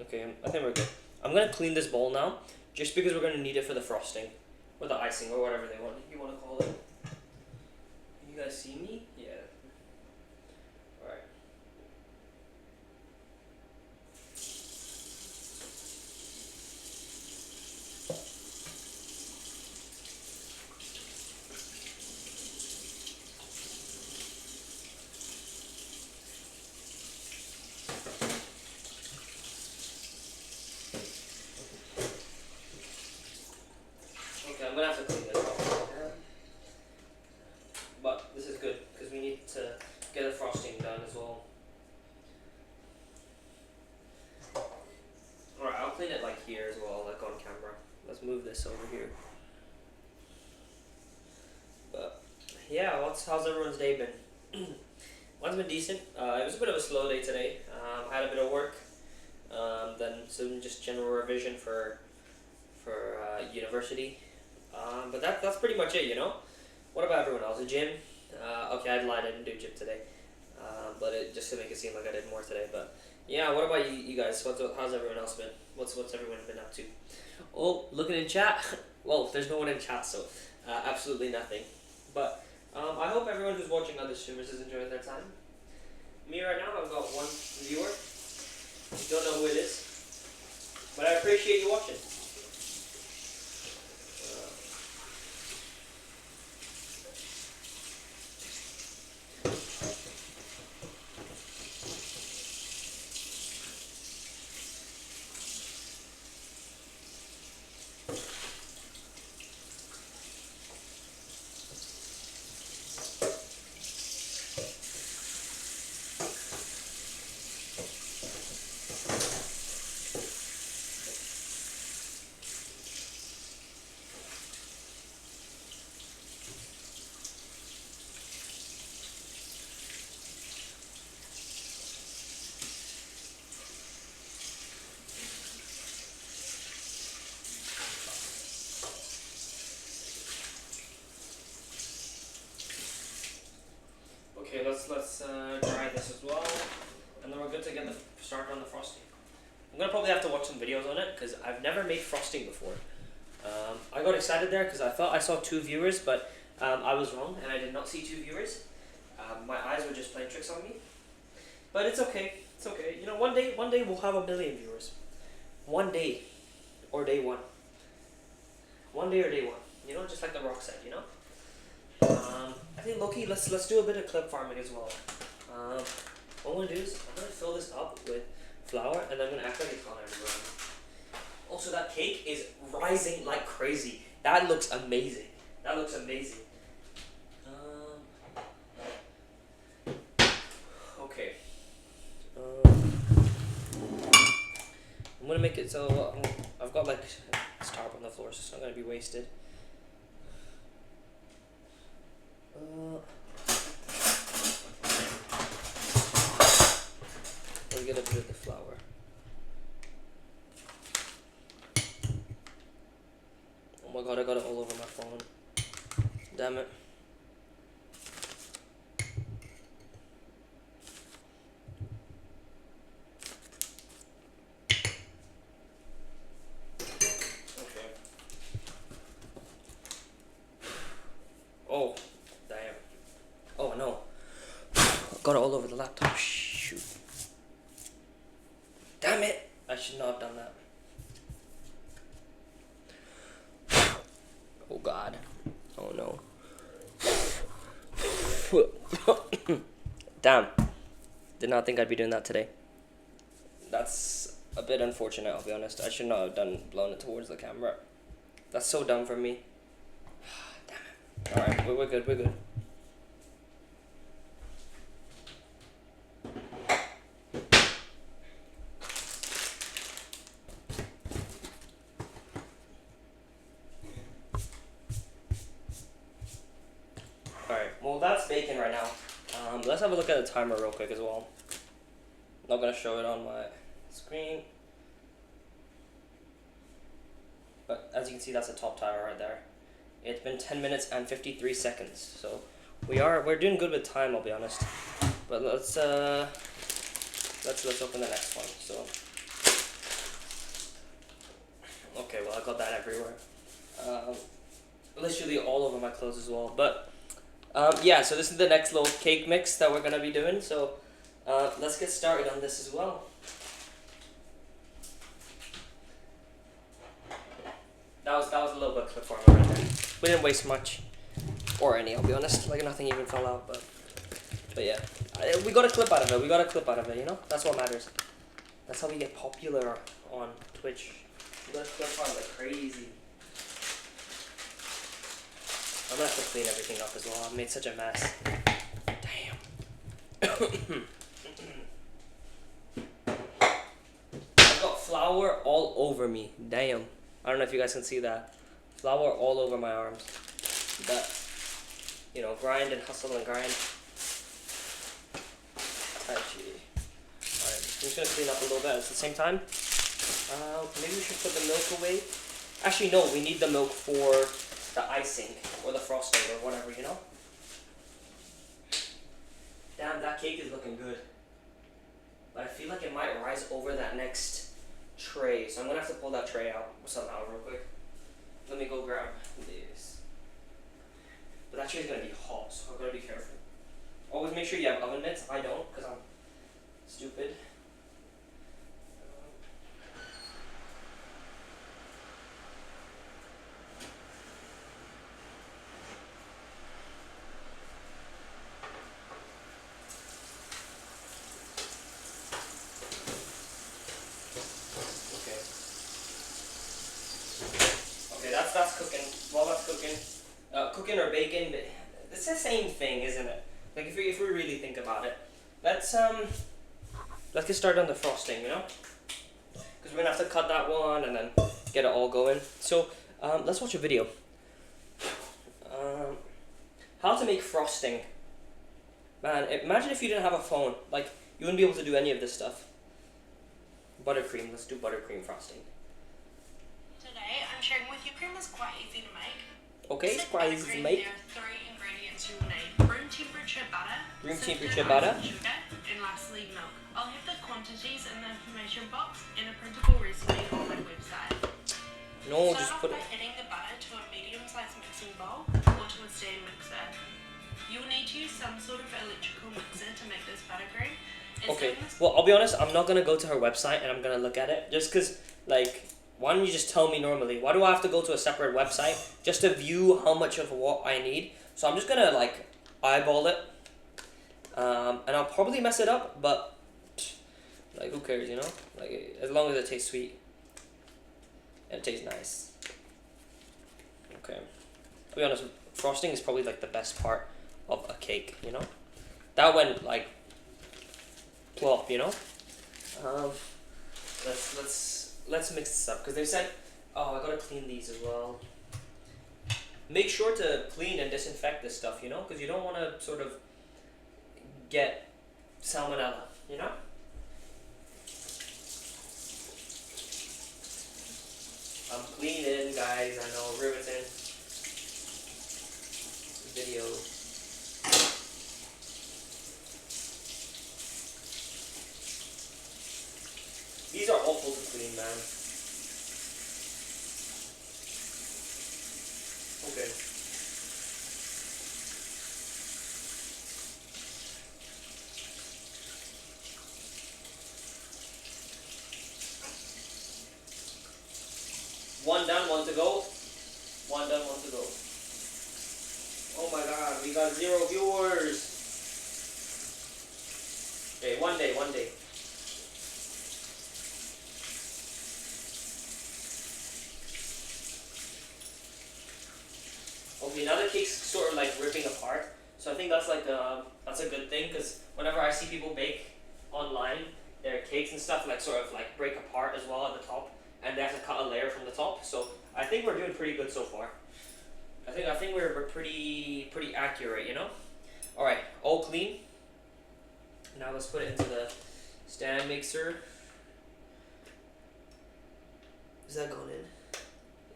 Okay, I think we're good. I'm gonna clean this bowl now, just because we're gonna need it for the frosting, or the icing, or whatever you want to call it. You guys see me? Yeah. All right. Okay, I'm gonna have to clean this off. But this is good because we need to get the frosting done as well. Alright, I'll clean it like here as well, like on camera. Let's move this over here. But yeah, how's everyone's day been? Mine's been decent. It was a bit of a slow day today. I had a bit of work, then some just general revision for university. But that's pretty much it, you know. What about everyone else? The gym? Okay, I lied. I didn't do gym today, but just to make it seem like I did more today. But yeah, what about you guys? How's everyone else been? What's everyone been up to? Oh, looking in chat. Well, there's no one in chat, so absolutely nothing. But I hope everyone who's watching other streamers is enjoying their time. Me right now, I've got one viewer. Don't know who it is, but I appreciate you watching. Okay, let's dry this as well, and then we're good to get the start on the frosting. I'm gonna probably have to watch some videos on it because I've never made frosting before. I got excited there because I thought I saw 2 viewers, but I was wrong and I did not see 2 viewers. My eyes were just playing tricks on me, but it's okay. It's okay. You know, one day we'll have 1 million viewers. One day, or day one. One day or day one. You know, just like The Rock said. You know. I think Loki. Let's do a bit of clip farming as well. What I'm gonna do is I'm gonna fill this up with flour, and I'm gonna act like it's gone everywhere. Also, that cake is rising like crazy. That looks amazing. That looks amazing. Okay. I'm gonna make it so I've got like starch on the floor, so it's not gonna be wasted. Let's get a bit of the flour. Oh my god, I got it all over my phone. Damn it. got it all over the laptop. Shoot. Damn it! I should not have done that. Oh god. Oh no. Damn. Did not think I'd be doing that today. That's a bit unfortunate, I'll be honest. I should not have blown it towards the camera. That's so dumb for me. Damn it. Alright, we're good, we're good. Alright, well that's baking right now. Let's have a look at the timer real quick as well. Not gonna show it on my screen. But as you can see, that's the top timer right there. It's been 10 minutes and 53 seconds. So we're doing good with time, I'll be honest. But let's open the next one. So okay, well I got that everywhere. Literally all over my clothes as well. But yeah, so this is the next little cake mix that we're gonna be doing. So let's get started on this as well. That was a little bit clip farmer right there. We didn't waste much, or any, I'll be honest. Like nothing even fell out, but yeah, we got a clip out of it. We got a clip out of it. You know, that's what matters. That's how we get popular on Twitch. We got a clip farm like crazy. I'm gonna have to clean everything up as well. I've made such a mess. Damn. I've got flour all over me. Damn. I don't know if you guys can see that. Flour all over my arms. But, you know, grind and hustle and grind. Alright, I'm just gonna clean up a little bit at the same time. Maybe we should put the milk away. Actually, no, we need the milk for the icing or the frosting or whatever, you know? Damn, that cake is looking good. But I feel like it might rise over that next tray. So I'm gonna have to pull that tray out somehow real quick. Let me go grab this. But that tray's gonna be hot, so I've gotta be careful. Always make sure you have oven mitts. I don't, because I'm stupid. That's cooking. While that's cooking, cooking or baking, it's the same thing, isn't it? Like if we really think about it, let's get started on the frosting, you know, because we're gonna have to cut that one and then get it all going. So let's watch a video. How to make frosting. Man, imagine if you didn't have a phone. Like you wouldn't be able to do any of this stuff. Buttercream. Let's do buttercream frosting. Today, I'm sharing with you cream is quite easy to make. Okay, it's quite easy to make. There are 3 ingredients you will need. Room temperature butter, sugar, and lastly milk. I'll have the quantities in the information box and a printable recipe on my website. No, Start just off put by it. adding the butter to a medium-sized mixing bowl or to a stand mixer. You will need to use some sort of electrical mixer to make this buttercream. Okay, well, I'll be honest, I'm not gonna go to her website and I'm gonna look at it just because, like, why don't you just tell me normally? Why do I have to go to a separate website just to view how much of what I need? So I'm just gonna like eyeball it, and I'll probably mess it up, but like who cares, you know? Like as long as it tastes sweet and it tastes nice. Okay, to be honest, frosting is probably like the best part of a cake, you know? That went like plop, you know? Let's mix this up because they said, oh, I gotta clean these as well. Make sure to clean and disinfect this stuff, you know, because you don't want to sort of get salmonella, you know. I'm cleaning, guys. I know, riveting video. These are awful to clean, man. Okay. One done, one to go. One done, one to go. Oh my god, we got 0 viewers. Okay, one day. Okay, now the cake's sort of like ripping apart. So I think that's like that's a good thing, because whenever I see people bake online, their cakes and stuff like sort of like break apart as well at the top, and they have to cut a layer from the top. So I think we're doing pretty good so far. I think we're pretty accurate, you know. All right, all clean. Now let's put it into the stand mixer. Is that going in?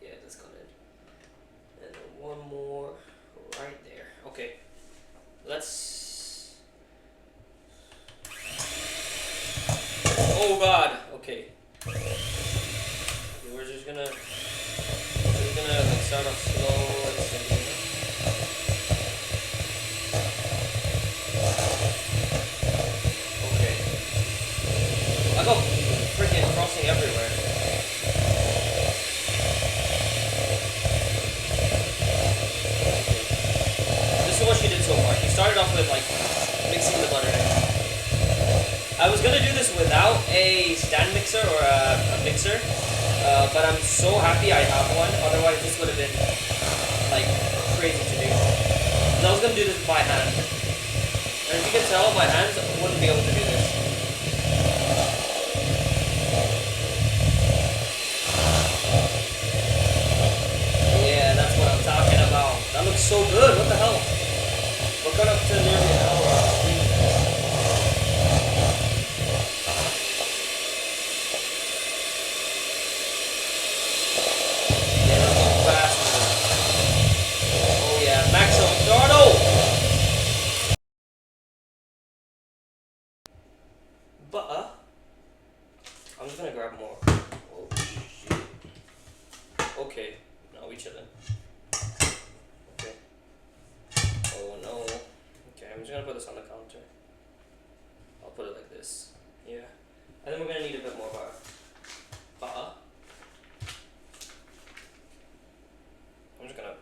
Yeah, that's going in. And then one more right there. Okay, let's. Oh God. Okay. We're just gonna like start off slow and steady. Okay. I got freaking frosting everywhere. This is what she did so far. She started off with like mixing the butter in. I was gonna do this without a stand mixer or a mixer, but I'm so happy I have one. Otherwise, this would have been like crazy to do. And I was gonna do this by hand, and if you can tell, my hands wouldn't be able to do this. Yeah, that's what I'm talking about. That looks so good. What the hell? We're cut up to nearly an hour on screen. Butter. I'm just gonna grab more. Oh shit. Okay, now we chillin'. Okay. Oh no. Okay, I'm just gonna put this on the counter. I'll put it like this. Yeah. And then we're gonna need a bit more butter. Butter. I'm just gonna.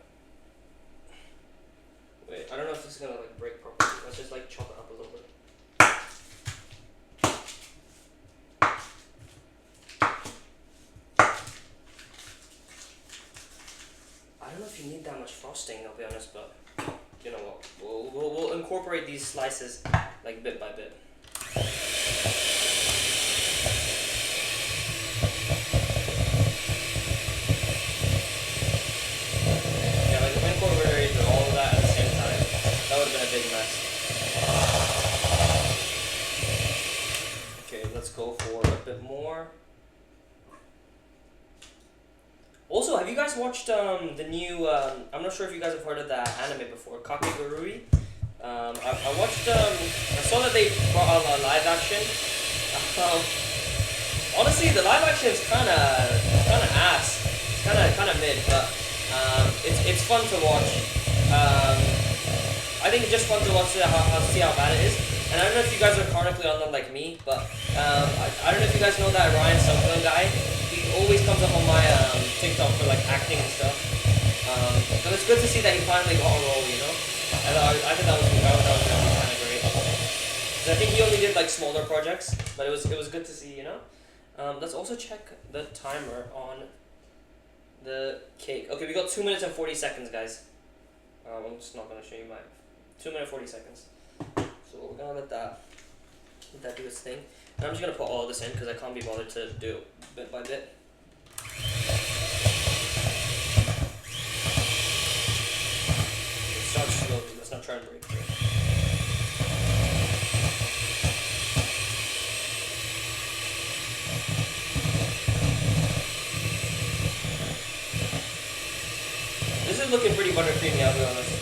Wait, I don't know if this is gonna like break properly. Let's just like chop it up a little bit. I don't know if you need that much frosting, I'll be honest, but you know what? We'll incorporate these slices like bit by bit. Yeah, like if I incorporated all of that at the same time, that would have been a big mess. Okay, let's go for a bit more. Also, have you guys watched the new, I'm not sure if you guys have heard of that anime before, Kakegurui? I watched, I saw that they brought out a live action. Honestly, the live action is kind of ass. It's kind of mid, but it's fun to watch. I think it's just fun to watch to see how bad it is. And I don't know if you guys are chronically on them like me, but I don't know if you guys know that Ryan Sungkun guy. He always comes up on my TikTok for like acting and stuff. So it's good to see that he finally got a role, you know. And I think that was really kind of great. 'Cause I think he only did like smaller projects, but it was good to see, you know. Let's also check the timer on the cake. Okay, we got 2 minutes and 40 seconds, guys. I'm just not gonna show you my 2 minutes 40 seconds. So we're gonna let that do its thing. And I'm just gonna put all of this in because I can't be bothered to do it bit by bit. Let's start slowly. Let's not try and break through. This is looking pretty buttercreamy, I'll be honest.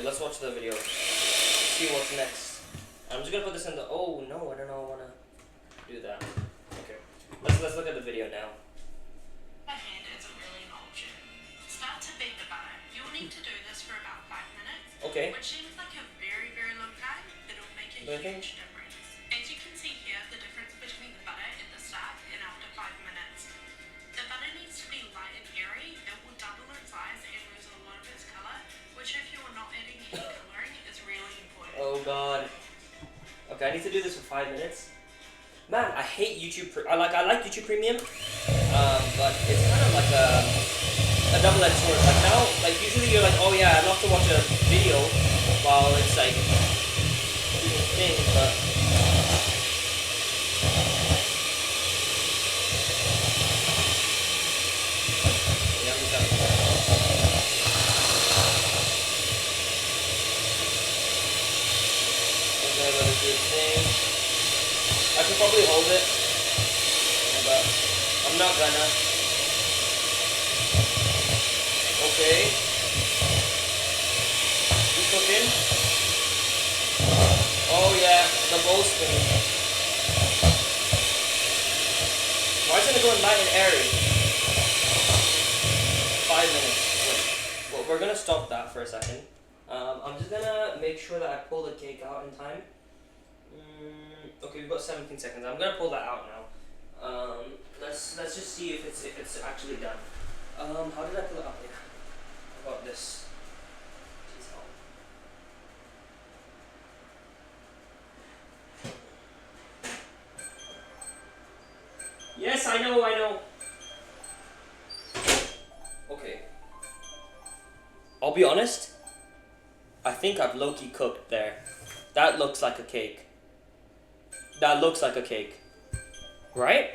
Let's watch the video. See what's next. I'm just gonna put this in the. Oh no, I don't know. I wanna do that. Okay. Let's look at the video now. My hand isn't really an option. Start to beat the butter. You'll need to do this for about 5 minutes. Okay. Which seems like a very, very long time. It'll make a huge difference. As you can see here, the difference between the butter at the start and after 5 minutes. The butter needs to be light and airy. It will double in size and lose a lot of its colour, which if you are not adding any colouring is really important. Oh god. Okay, I need to do this for 5 minutes. Man, I hate YouTube. I like YouTube Premium, but it's kind of like a double-edged sword. Like now, like usually you're like, oh yeah, I'd love to watch a video while it's like doing a thing, but yeah, I'm just gonna let it do its thing. I could probably hold it, but I'm not gonna. Okay. Keep cooking. Oh yeah, the bowl spinning. Why isn't it going light and airy? 5 minutes. Wait. Well, we're gonna stop that for a second. I'm just gonna make sure that I pull the cake out in time. Okay, we've got 17 seconds. I'm gonna pull that out now. Let's just see if it's actually done. How did I pull it out? Yeah. How about this? Jeez, how? Yes, I know. Okay. I'll be honest. I think I've low-key cooked there. That looks like a cake. That looks like a cake, right?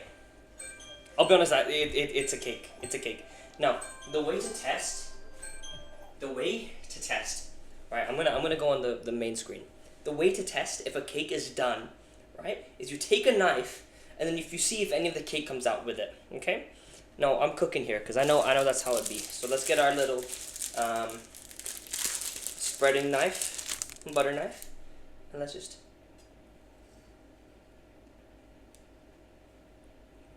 I'll be honest, it's a cake. It's a cake. Now, the way to test, right? I'm gonna go on the main screen. The way to test if a cake is done, right, is you take a knife and then if you see if any of the cake comes out with it. Okay? No, I'm cooking here because I know that's how it be. So let's get our little spreading knife, butter knife, and let's just.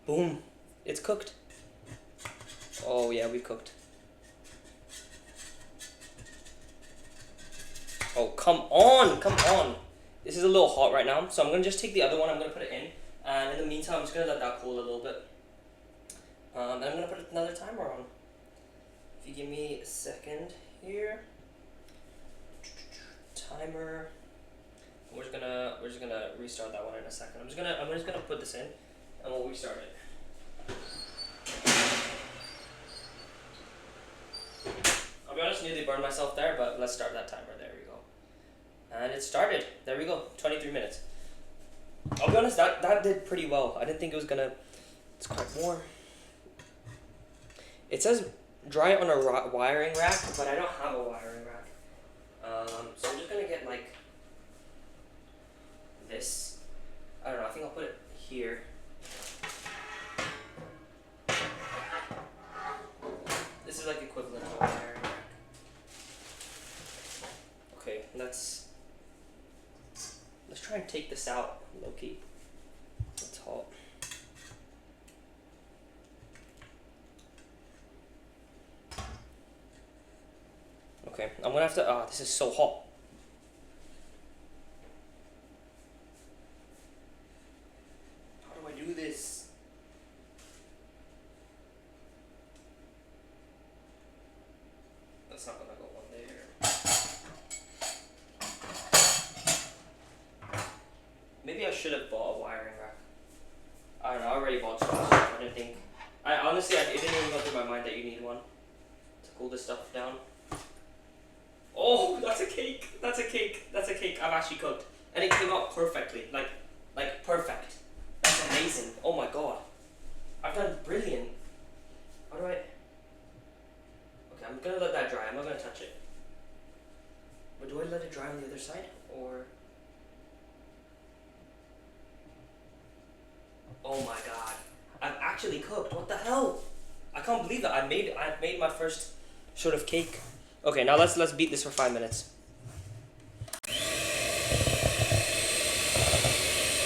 Boom. It's cooked. Oh yeah, we cooked. Oh, come on. This is a little hot right now, so I'm gonna just take the other one, I'm gonna put it in, and in the meantime, I'm just gonna let that cool a little bit. And I'm gonna put another timer on. If you give me a second here. Timer. We're just gonna restart that one in a second. I'm just gonna put this in, and we'll restart it. I'll be honest, nearly burned myself there, but let's start that timer. There we go. And it started. There we go. 23 minutes. I'll be honest, that did pretty well. I didn't think it was gonna. It's quite warm. It says dry it on a wiring rack, but I don't have a wiring rack. So I'm just gonna get like this. I don't know. I think I'll put it here. This is like equivalent to a wiring rack. Okay, let's try and take this out, low-key. It's hot. Okay, I'm gonna have to. This is so hot. How do I do this? That's not gonna go on there. Maybe I should have bought a wiring rack. I don't know. I already bought some. I didn't think. It didn't even go through my mind that you need one to cool this stuff down. Oh, that's a cake. That's a cake. That's a cake. I've actually cooked, and it came out perfectly. Like perfect. That's amazing. Oh my god. I've done brilliant. How do I? Okay, I'm gonna let that dry. I'm not gonna touch it. But do I let it dry on the other side, or? Oh my god. I've actually cooked. What the hell? I can't believe that. I made my first sort of cake. Okay, now let's beat this for 5 minutes.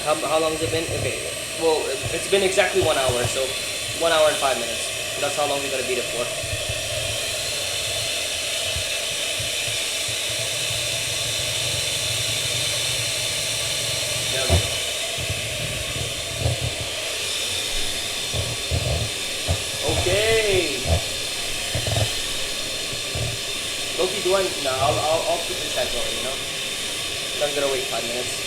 How long has it been? Okay. Well, it's been exactly 1 hour, so 1 hour and 5 minutes. That's how long we're gonna beat it for. There we go. Okay. Loki, do I? No, I'll keep the check going. You know, I'm gonna wait 5 minutes.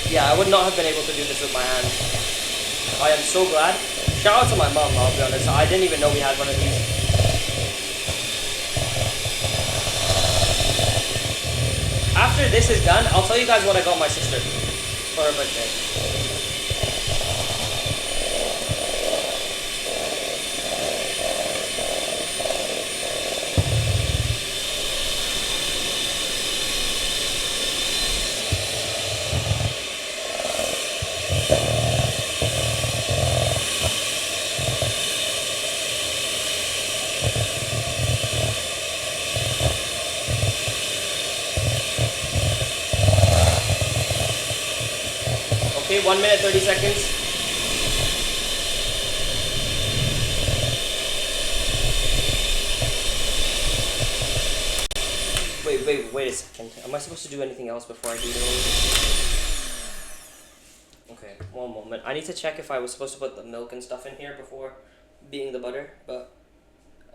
Yeah, I would not have been able to do this with my hands. I am so glad. Shout out to my mom, I'll be honest. I didn't even know we had one of these. After this is done, I'll tell you guys what I got my sister for her birthday. Okay, 1 minute 30 seconds. Wait a second. Am I supposed to do anything else before I do those? Okay, one moment. I need to check if I was supposed to put the milk and stuff in here before beating the butter, but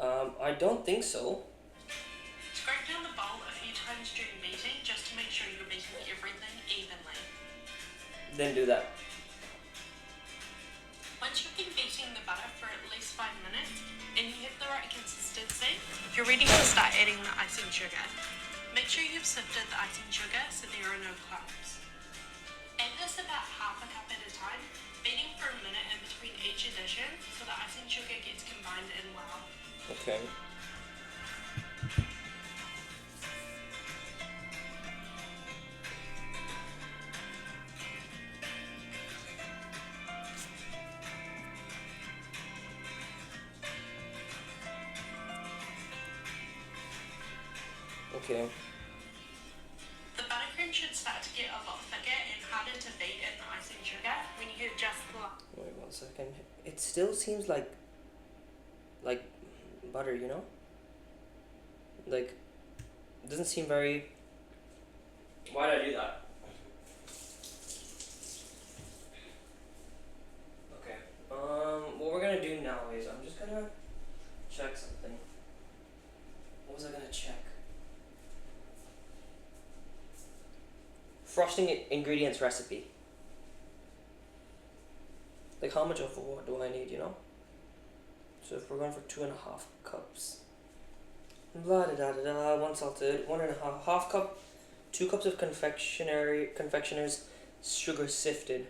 I don't think so. Scrape down the bowl a few times during beating just to make sure you're beating everything evenly. Then do that. Once you've been beating the butter for at least 5 minutes and you have the right consistency, you're ready to start adding the icing sugar. Make sure you've sifted the icing sugar so there are no clumps. Add this about half a cup at a time, beating for a minute in between each addition so the icing sugar gets combined in well. Okay. Okay. The buttercream should start to get a lot thicker and harder to beat in the icing sugar when you adjust the Wait 1 second. It still seems like butter, you know? Like, it doesn't seem very... Why did I do that? Okay. What we're gonna do now is I'm just gonna check something. What was I gonna check? Frosting ingredients recipe. Like how much of what do I need, you know? So if we're going for 2.5 cups. Blah da da da da, 1 salted, 1.5, half cup, 2 cups of confectioner's sugar sifted.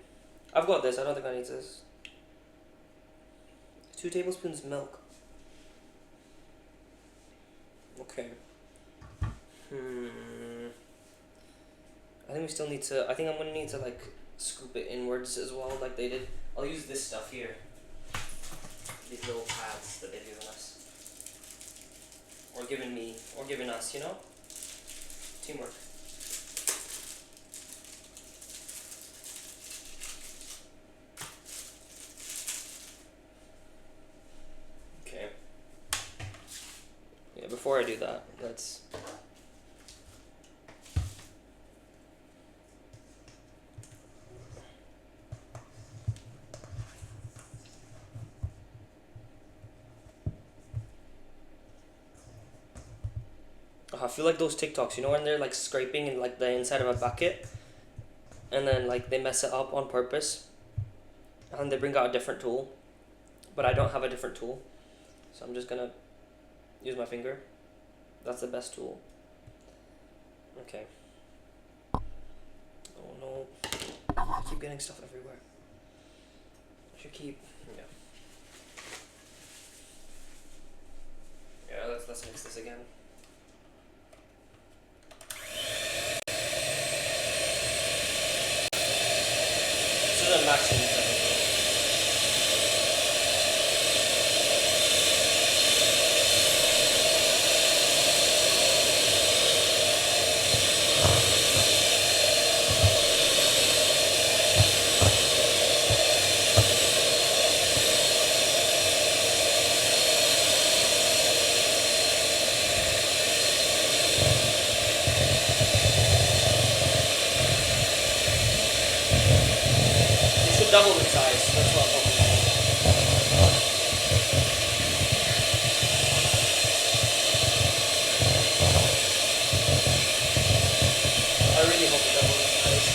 I've got this, I don't think I need this. 2 tablespoons milk. Okay. I think we still need to, I think I'm gonna need to like scoop it inwards as well, like they did. I'll use this stuff here. These little pads that they've given us. Or given me, or given us, you know? Teamwork. Okay. Yeah, before I do that, let's... I feel like those TikToks, you know, when they're like scraping in like the inside of a bucket and then like they mess it up on purpose and they bring out a different tool, but I don't have a different tool, so I'm just gonna use my finger. That's the best tool. Okay. Oh no, I keep getting stuff everywhere. I should keep, yeah, let's mix this again. The maximum temperature. almost doubled in size. That's what I'm hoping. I really hope it doubles in size.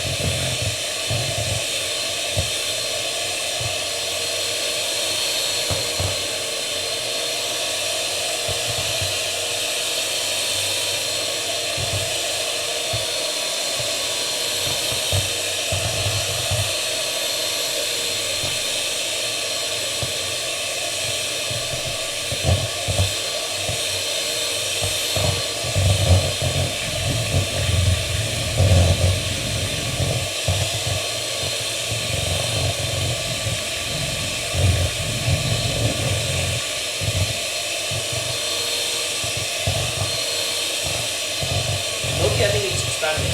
I think it's expanding.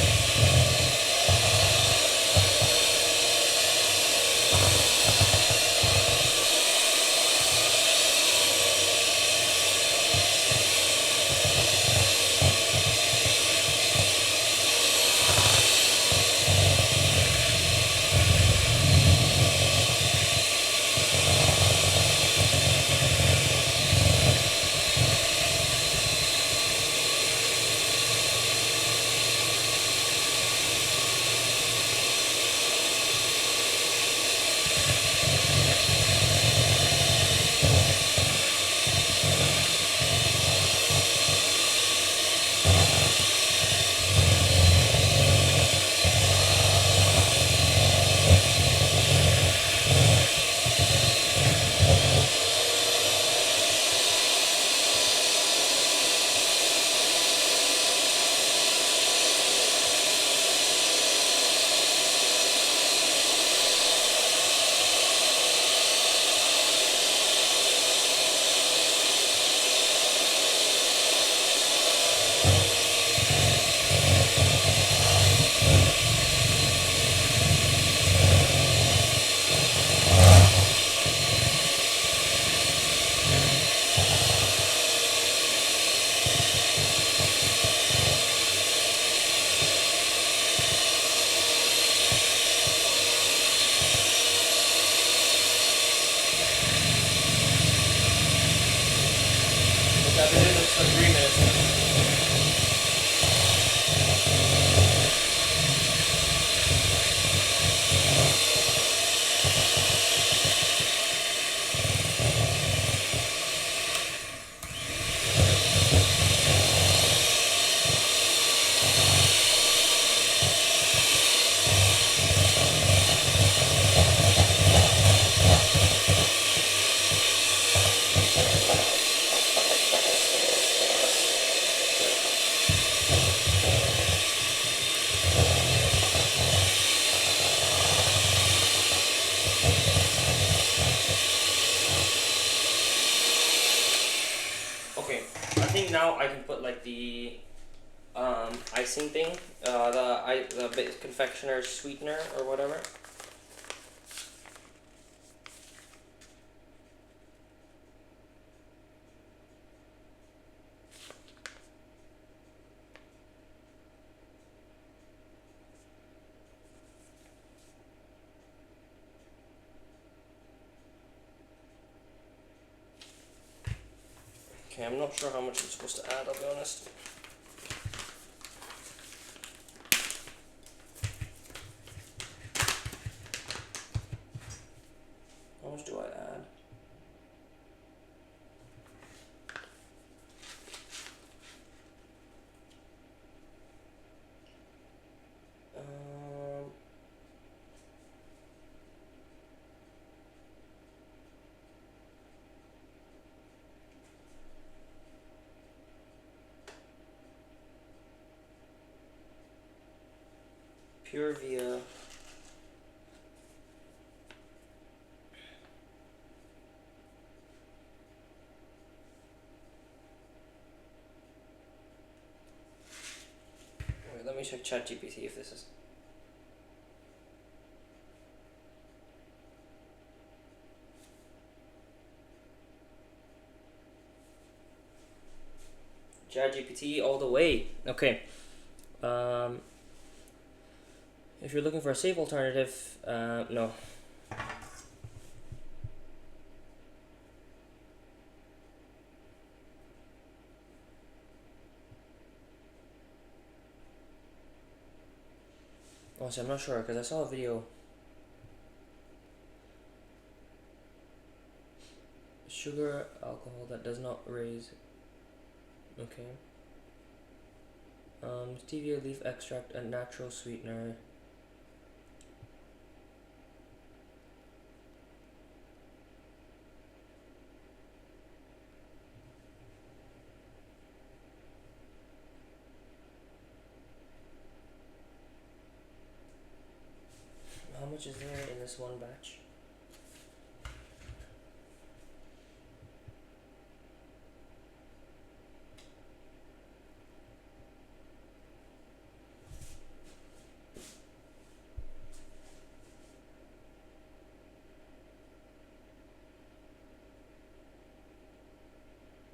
I've been doing this for 3 minutes now. Okay, I think now I can put like the icing thing, the confectioner's sweetener or whatever. Okay, I'm not sure how much I'm supposed to add, I'll be honest. How much do I add? Pure via wait, let me check ChatGPT if this is ChatGPT all the way. Okay. If you're looking for a safe alternative, no. Honestly, I'm not sure because I saw a video. Sugar, alcohol that does not raise. Okay. Stevia leaf extract, a natural sweetener. How much is there in this one batch?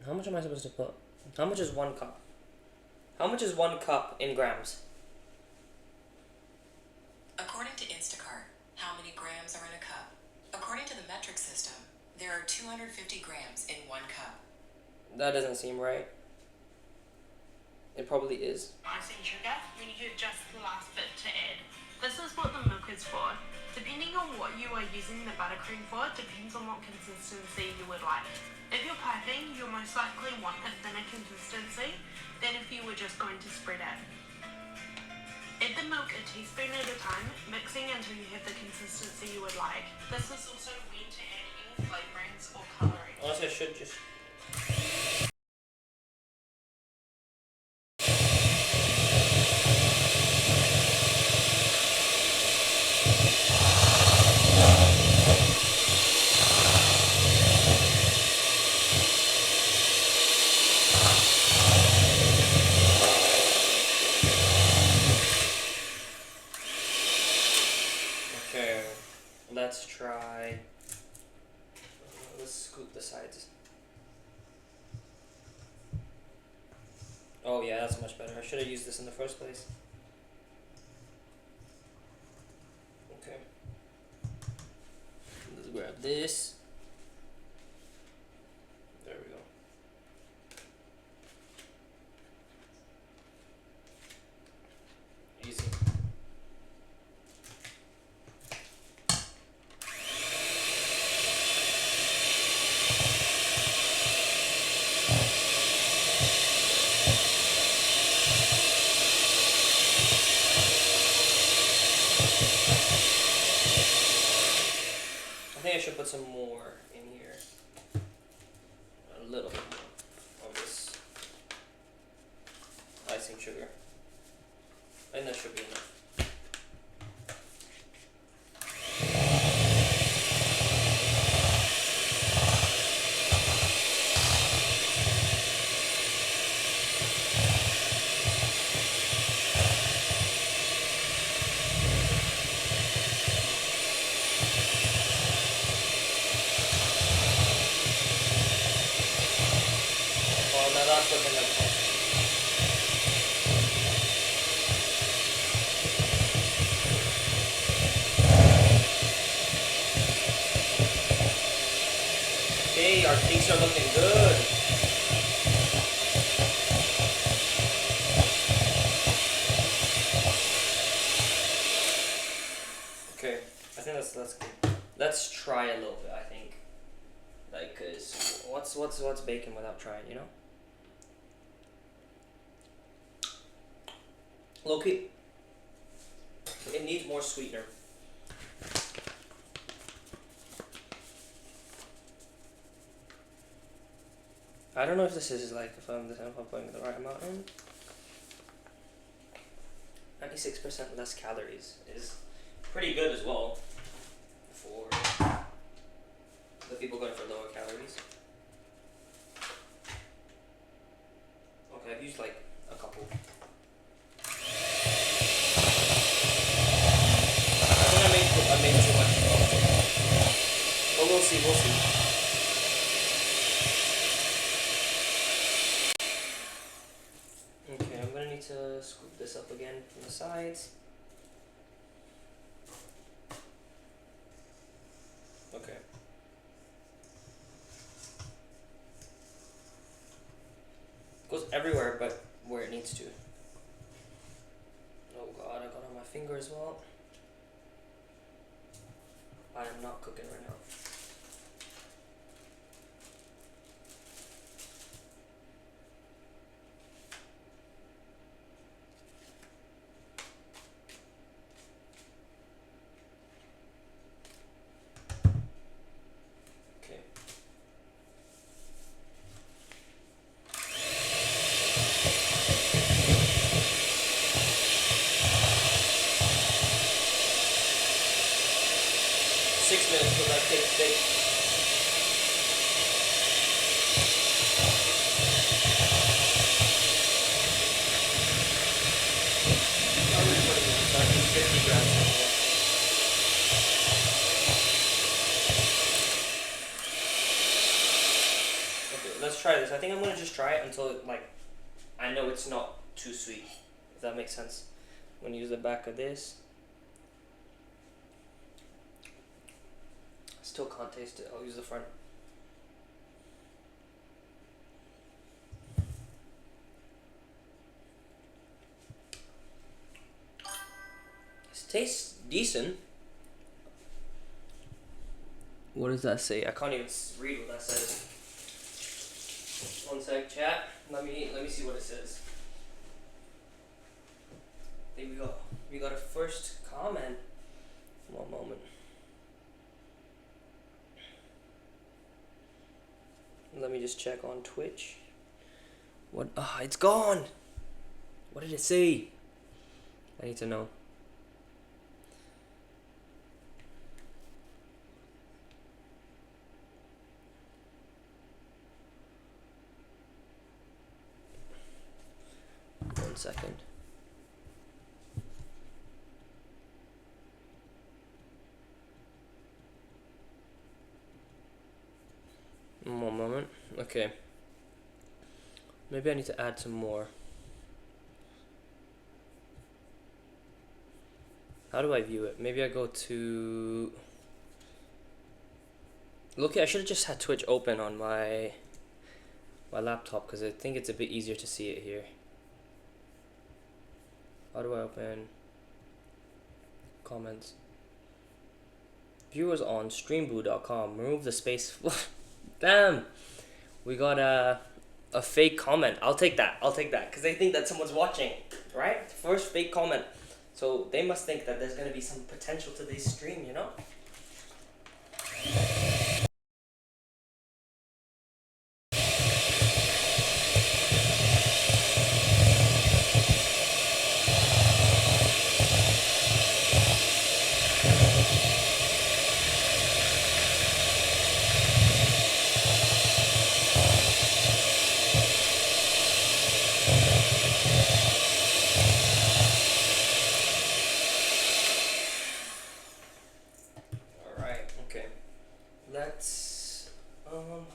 How much am I supposed to put? How much is 1 cup? How much is 1 cup in grams? According to Instacart, how many grams are in a cup? According to the metric system, there are 250 grams in 1 cup. That doesn't seem right. It probably is. Icing sugar, we need just the last bit to add. This is what the milk is for. Depending on what you are using the buttercream for, depends on what consistency you would like. If you're piping, you'll most likely want a thinner consistency than if you were just going to spread it. Add the milk a teaspoon at a time, mixing until you have the consistency you would like. This is also when to add any flavorings or colouring. Honestly, I should just... Okay, let's try... Let's scoop the sides. Oh yeah, that's much better. I should have used this in the first place. Okay. Let's grab this. There we go. Easy. I think I should put some more in here. A little bit more of this icing sugar. I think that should be enough. Oh, now that's looking like fun. Okay, our cakes are looking good. Okay, I think that's good. Let's try a little bit. I think, like, cause what's bacon without trying, you know? Low-key, it needs more sweetener. I don't know if this is like if I'm putting the right amount in. 96% less calories is pretty good as well for the people going for lower calories. Okay, I've used like a couple. I think I made too much. But we'll see. Okay, I'm gonna need to scoop this up again from the sides. Okay. Goes everywhere but where it needs to. Oh god, I got on my finger as well. I am not cooking right now. Okay. Six minutes for that cake steak. Probably 20 minutes, I think 50 grams in here. Okay, let's try this. I think I'm gonna just try it until I know it's not too sweet. If that makes sense. I'm gonna use the back of this. Still can't taste it. I'll use the front. This tastes decent. What does that say? I can't even read what that says. One sec, chat. Let me see what it says. There we go. We got a first comment. One moment. Let me just check on Twitch. What? Ah, it's gone. What did it say? I need to know. One second. One moment. Okay. Maybe I need to add some more. How do I view it? Maybe I go to... Look, I should have just had Twitch open on my laptop because I think it's a bit easier to see it here. How do I open comments? Viewers on streamboo.com. Remove the space. Damn, we got a fake comment. I'll take that because they think that someone's watching, right? First fake comment, so they must think that there's gonna be some potential to this stream, you know?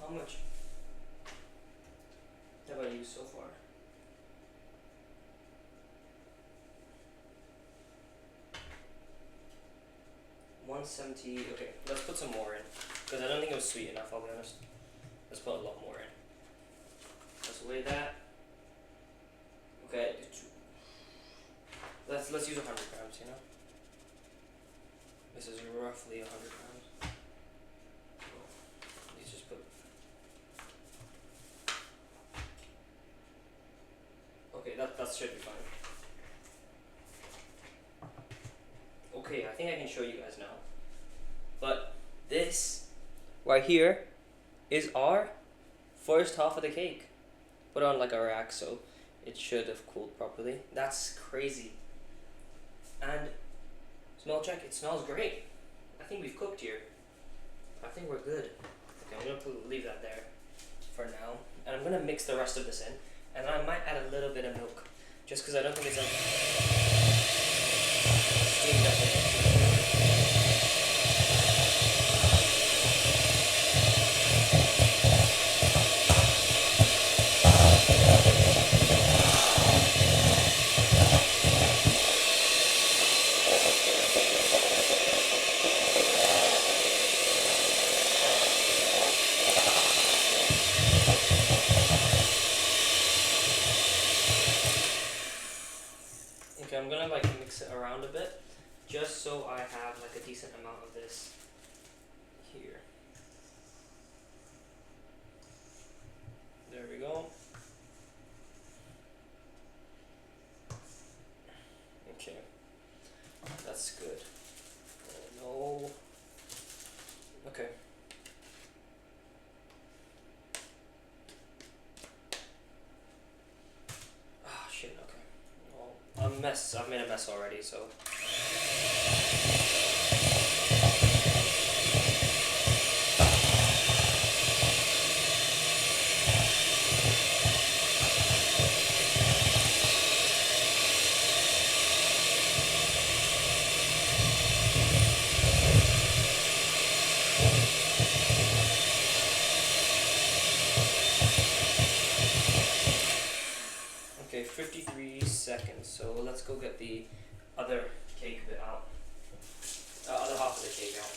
How much have I used so far? $170. Okay, let's put some more in because I don't think it was sweet enough. I'll be honest. Let's put a lot more in. Let's weigh that. Okay, let's use 100 grams. You know, this is roughly 100 grams. Let's just put. Okay, that should be fine. Okay, I think I can show you guys now. But this right here is our first half of the cake. Put it on like a rack so it should have cooled properly. That's crazy. And smell check, it smells great. I think we've cooked here. I think we're good. Okay, I'm gonna leave that there for now. And I'm gonna mix the rest of this in. And I might add a little bit of milk. Just because I don't think it's steamed up yet. Okay, I'm gonna like mix it around a bit. decent amount of this here. There we go. Okay, that's good. No. Okay. Ah, shit, okay. Well, I've made a mess already, so. Okay, 53 seconds, so let's go get the other cake bit out. Other half of the cake out.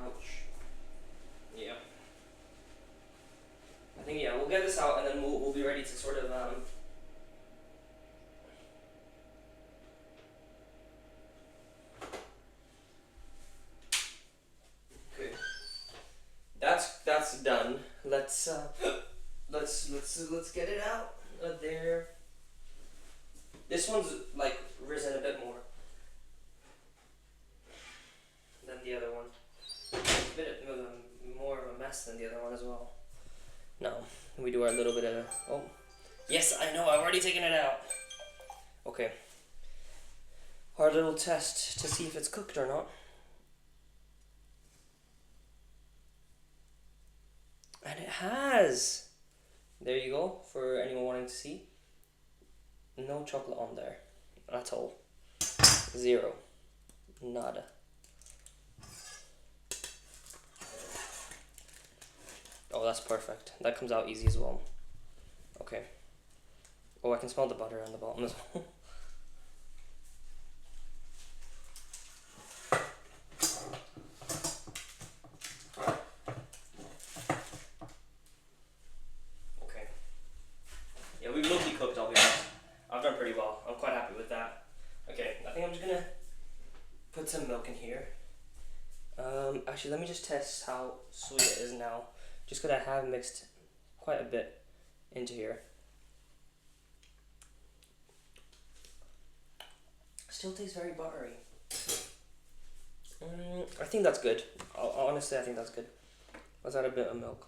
Ouch. Yeah. I think, yeah, we'll get this out and then we'll be ready to sort of, okay. That's done. Let's get it out. There. This one's like risen a bit more than the other one. It's a bit more of a mess than the other one as well. Now we do our little bit of. Oh, yes, I know. I've already taken it out. Okay. Our little test to see if it's cooked or not. And it has. There you go, for anyone wanting to see. No chocolate on there at all. Zero. Nada. Oh, that's perfect. That comes out easy as well. Okay. Oh, I can smell the butter on the bottom as well. Some milk in here. Actually, let me just test how sweet it is now, just because I have mixed quite a bit into here. Still tastes very buttery. I think that's good. Honestly, I think that's good. Let's add a bit of milk.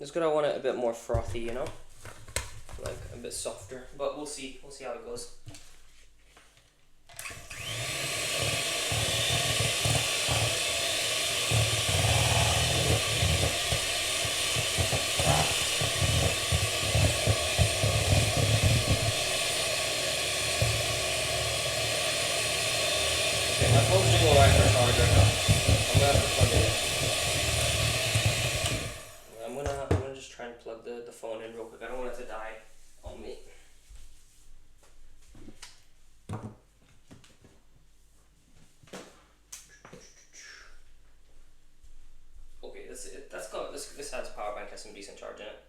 It's good. I want it a bit more frothy, you know, like a bit softer. But we'll see. We'll see how it goes. I'm gonna just try and plug the phone in real quick. I don't want it to die on me. Okay, this has power bank, has some decent charge in it.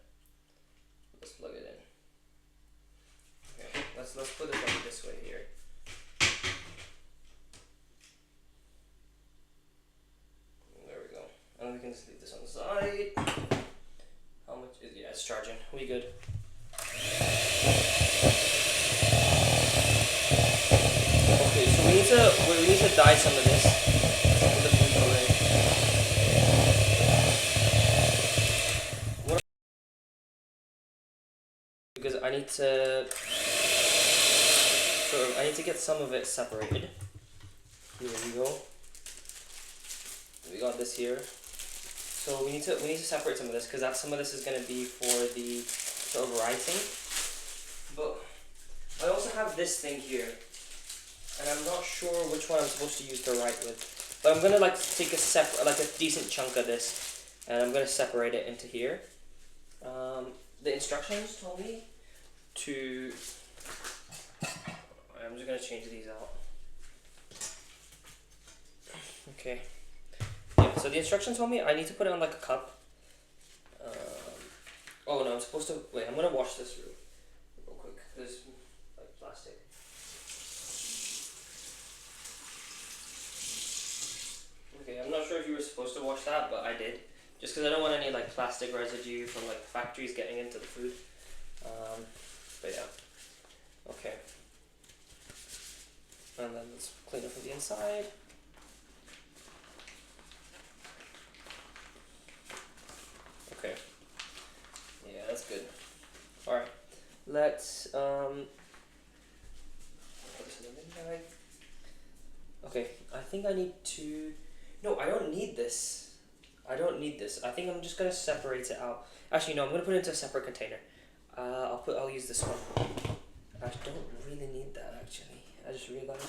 Let's plug it in. Okay, let's put it like this way here. There we go. And we can just leave this on the side. How much is, yeah, it's charging. We good. Okay, so we need to dye some of this with the food coloring. Because I need to get some of it separated. Here we go. We got this here. So we need to separate some of this, because some of this is going to be for the sort of writing. But I also have this thing here, and I'm not sure which one I'm supposed to use to write with. But I'm gonna like take a decent chunk of this, and I'm gonna separate it into here. The instructions told me to. I'm just gonna change these out. Okay. Yeah. So the instructions told me I need to put it on like a cup. Oh no, I'm supposed to wait. I'm gonna wash this real quick. There's like plastic. supposed to wash that, but I did. Just because I don't want any like plastic residue from like factories getting into the food. But yeah. Okay. And then let's clean up from the inside. Okay. Yeah, that's good. Alright. Let's put this in the bin bag. Okay, I think I need to... No, I don't need this. I don't need this. I think I'm just gonna separate it out. Actually, no, I'm gonna put it into a separate container. I'll use this one. I don't really need that actually. I just realized.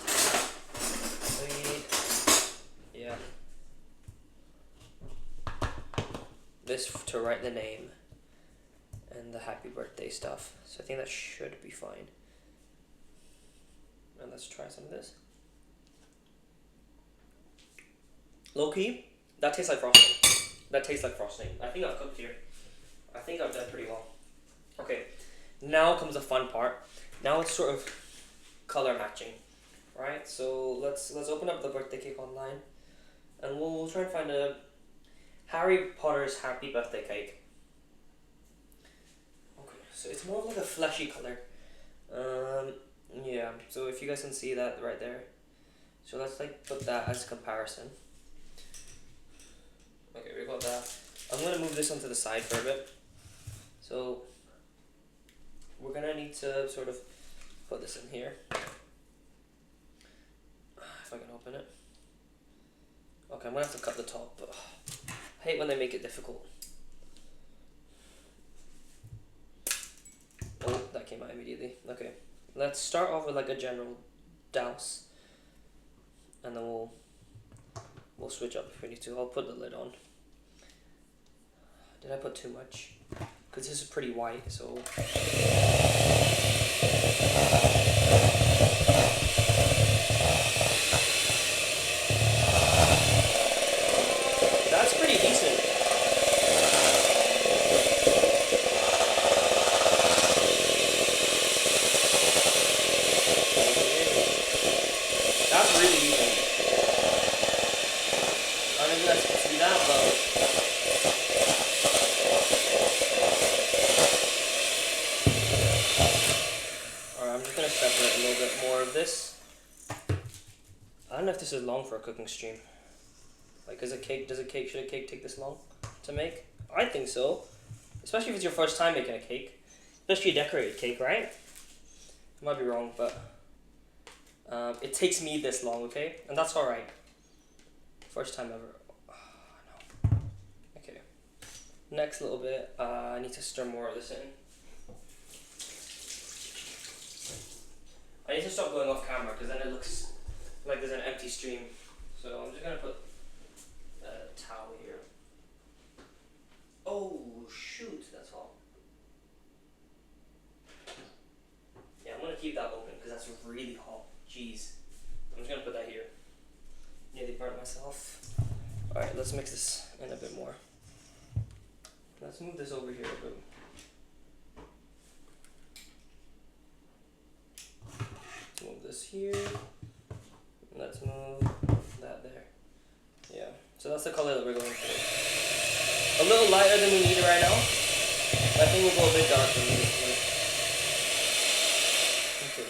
Yeah. This to write the name and the happy birthday stuff. So I think that should be fine. And let's try some of this. Low key, that tastes like frosting. That tastes like frosting. I think I've cooked here. I think I've done pretty well. Okay, now comes the fun part. Now it's sort of color matching, right? So let's open up the birthday cake online, and we'll try and find a Harry Potter's happy birthday cake. Okay, so it's more of like a fleshy color. Yeah. So if you guys can see that right there, so let's like put that as comparison. Okay, we got that. I'm gonna move this onto the side for a bit. So we're gonna need to sort of put this in here. If I can open it. Okay, I'm gonna have to cut the top, but I hate when they make it difficult. Oh, that came out immediately. Okay, let's start off with like a general douse, and then we'll switch up if we need to. I'll put the lid on. Did I put too much? Because this is pretty white, so... That's pretty decent. That's really decent. I don't know if you guys can see that, but... Separate a little bit more of this. I don't know if this is long for a cooking stream. Like, should a cake take this long to make? I think so. Especially if it's your first time making a cake. Especially a decorated cake, right? I might be wrong, but it takes me this long, okay? And that's alright. First time ever. Oh, no. Okay. Next little bit, I need to stir more of this in. I need to stop going off camera because then it looks like there's an empty stream. So I'm just going to put a towel here. Oh shoot, that's hot. Yeah, I'm going to keep that open because that's really hot. Jeez. I'm just going to put that here. Nearly burnt myself. Alright, let's mix this in a bit more. Let's move this over here a bit. Move this here. Let's move that there. Yeah. So that's the color that we're going for. A little lighter than we need right now. I think we'll go a bit darker. Okay.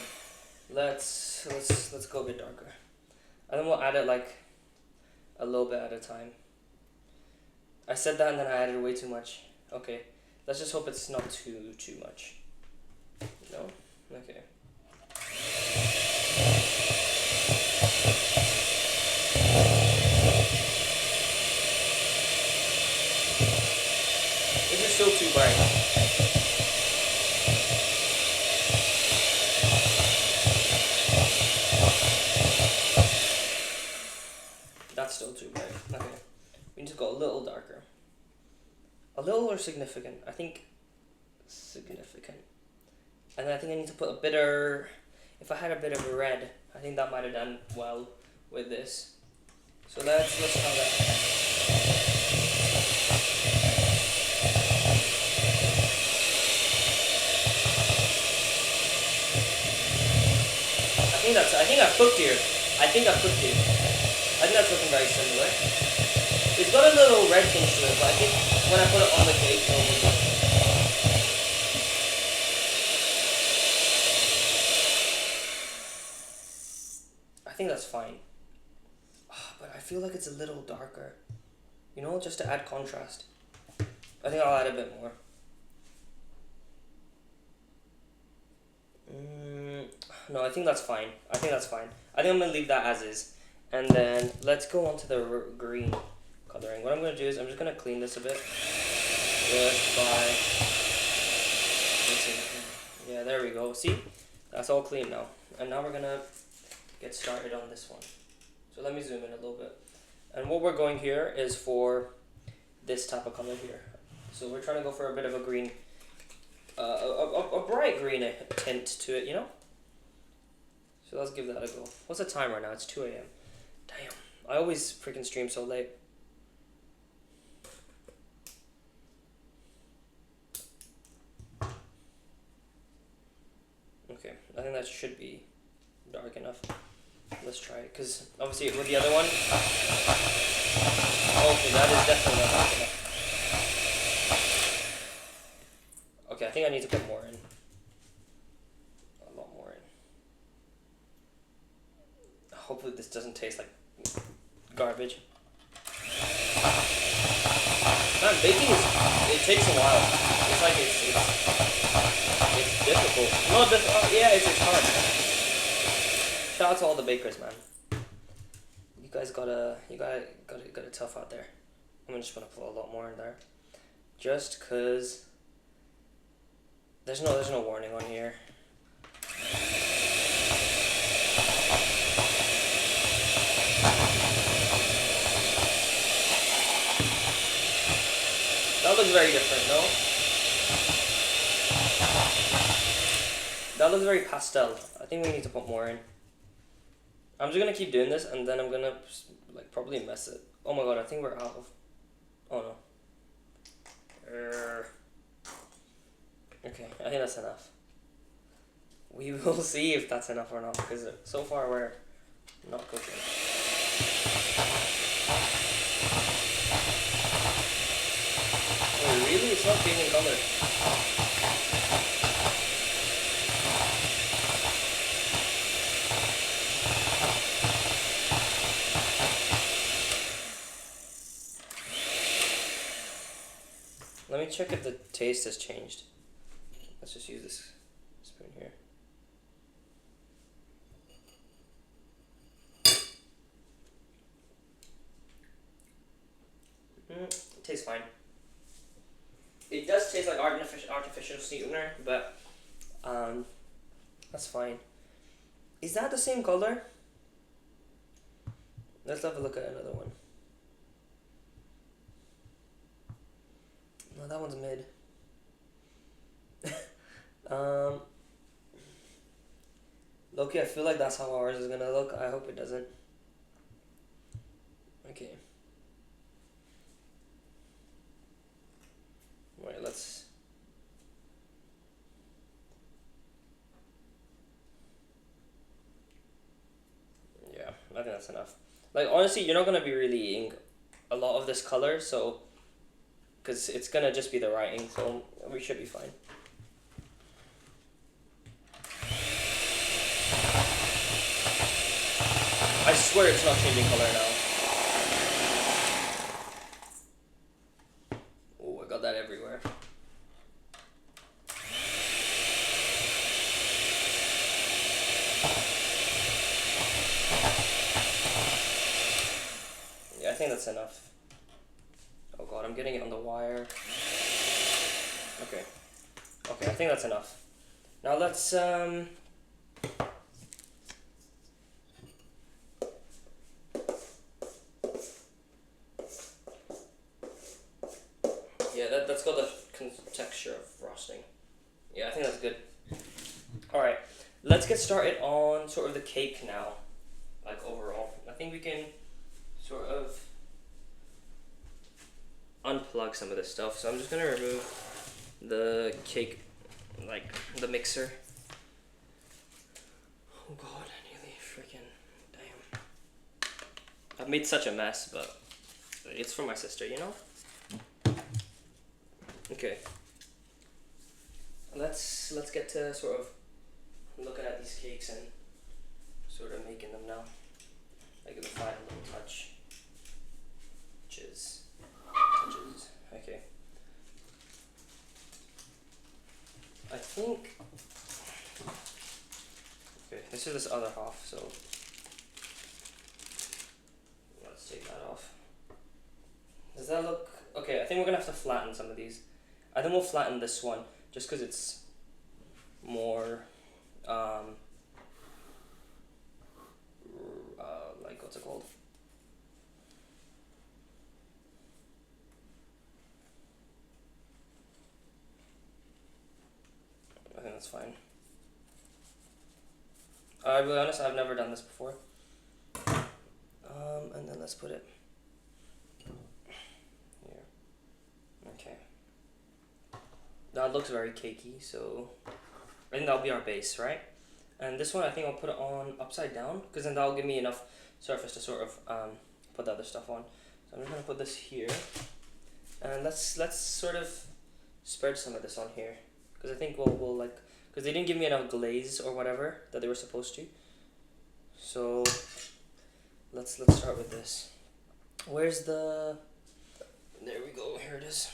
Let's go a bit darker. And then we'll add it like a little bit at a time. I said that and then I added way too much. Okay. Let's just hope it's not too much. No? Okay. This is still too bright. That's still too bright. Okay. We need to go a little darker. A little or significant? I think significant. And then I think I need to put a bitter... If I had a bit of a red, I think that might have done well with this. So let's try that. I think I've cooked here. I think that's looking very similar. It's got a little red tinge to it, but I think when I put it on the cake, it'll be good. I think that's fine. But I feel like it's a little darker. You know, just to add contrast. I think I'll add a bit more. No, I think that's fine. I think I'm going to leave that as is. And then let's go on to the green coloring. What I'm going to do is I'm just going to clean this a bit. Just by... Yeah, there we go. See? That's all clean now. And now we're going to get started on this one. So let me zoom in a little bit. And what we're going here is for this type of color here. So we're trying to go for a bit of a green, a bright green tint to it, you know? So let's give that a go. What's the time right now? It's 2 a.m. Damn, I always freaking stream so late. Okay, I think that should be dark enough. Let's try it, because obviously with the other one, okay, that is definitely not dark enough. Okay, I think I need to put more in. A lot more in. Hopefully this doesn't taste like garbage. Man, baking it takes a while. It's like it's difficult. Not difficult. Yeah, it's hard. Shout out to all the bakers, man. You guys got it tough out there. I'm just gonna put a lot more in there, just cause there's no warning on here. That looks very different, no? That looks very pastel. I think we need to put more in. I'm just gonna keep doing this, and then I'm gonna like probably mess it. Oh my god, I think we're out of. Oh no. Okay, I think that's enough. We will see if that's enough or not, because so far we're not cooking. Oh really? It's not changing color. Let me check if the taste has changed. Let's just use this spoon here. It tastes fine. It does taste like artificial sweetener, but that's fine. Is that the same color? Let's have a look at another one. No, that one's mid. Loki, I feel like that's how ours is gonna look. I hope it doesn't. Okay. Wait, let's... Yeah, I think that's enough. Like, honestly, you're not gonna be really eating a lot of this color, so... Because it's gonna just be the writing, so we should be fine. I swear it's not changing color now. Oh, I got that everywhere. Yeah, I think that's enough. Oh god, I'm getting it on the wire. Okay. Okay, I think that's enough. Now let's yeah, that's got the texture of frosting. Yeah, I think that's good. Alright, let's get started on sort of the cake now. Like overall. I think we can sort of unplug some of this stuff. So I'm just gonna remove the cake, like the mixer. Oh god, nearly freaking damn. I've made such a mess, but It's for my sister, you know? Okay. Let's get to sort of looking at these cakes and sort of making them now. I give the final little touch. Touches. Okay. I think. Okay, this is this other half, so let's take that off. Does that look okay? I think we're gonna have to flatten some of these. I think we'll flatten this one just because it's more like what's it called? I think that's fine. I'll be honest, I've never done this before. And then let's put it here. Okay. That looks very cakey, so I think that'll be our base, right? And this one I think I'll put it on upside down because then that'll give me enough surface to sort of put the other stuff on. So I'm just gonna put this here, and let's sort of spread some of this on here because I think we'll like, because they didn't give me enough glaze or whatever that they were supposed to. So let's start with this. Where's the? There we go. Here it is.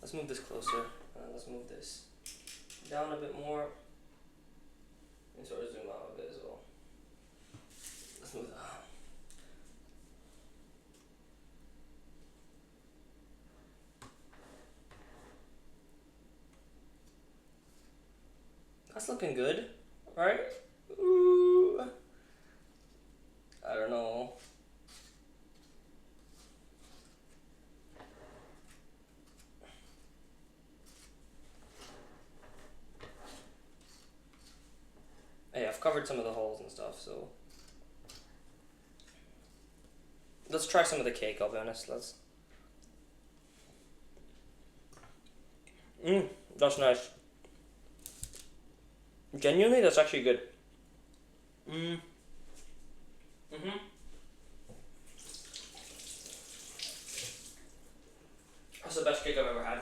Let's move this closer. Let's move this down a bit more. And sort of zoom out a bit as well. Let's move that. That's looking good, right? Ooh. I don't know. Hey, I've covered some of the holes and stuff, so let's try some of the cake. I'll be honest. That's nice. Genuinely, that's actually good. That's the best cake I've ever had.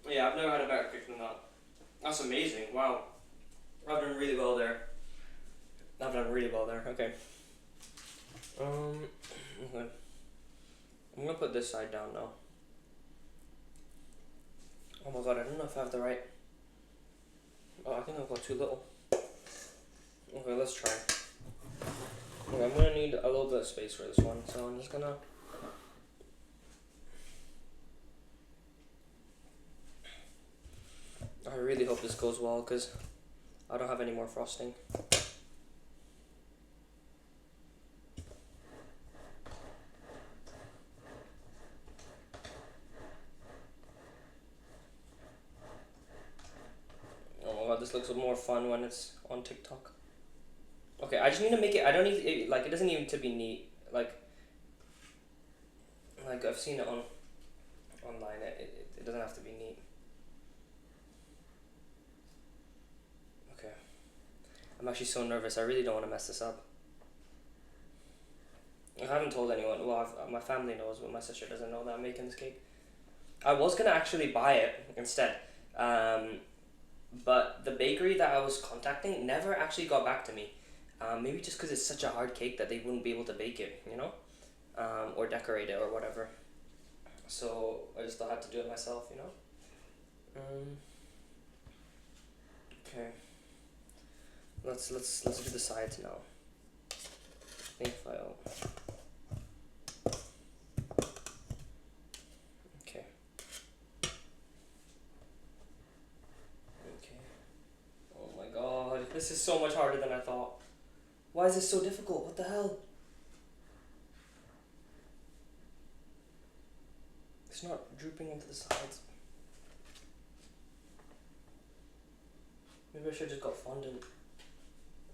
Yeah, I've never had a better cake than that. That's amazing. Wow. I've done really well there. Okay. Okay. I'm gonna put this side down now. Oh my god, I don't know if I have the right. Oh, I think I've got too little. Okay, let's try. Okay, I'm gonna need a little bit of space for this one, so I'm just gonna. I really hope this goes well because I don't have any more frosting. Oh my god, this looks more fun when it's on TikTok. Okay, I just need to make it. I don't need it, like, it doesn't need to be neat. Like I've seen it online. It doesn't have to be neat. Okay. I'm actually so nervous. I really don't want to mess this up. I haven't told anyone. Well, my family knows, but my sister doesn't know that I'm making this cake. I was gonna actually buy it instead, but the bakery that I was contacting never actually got back to me. Maybe just because it's such a hard cake that they wouldn't be able to bake it, you know, or decorate it or whatever. So I just had to do it myself, you know. Okay. Let's do the sides now. I think file. Okay. Okay. Oh my god, this is so much harder than I thought. Why is this so difficult? What the hell? It's not drooping into the sides. Maybe I should have just got fondant.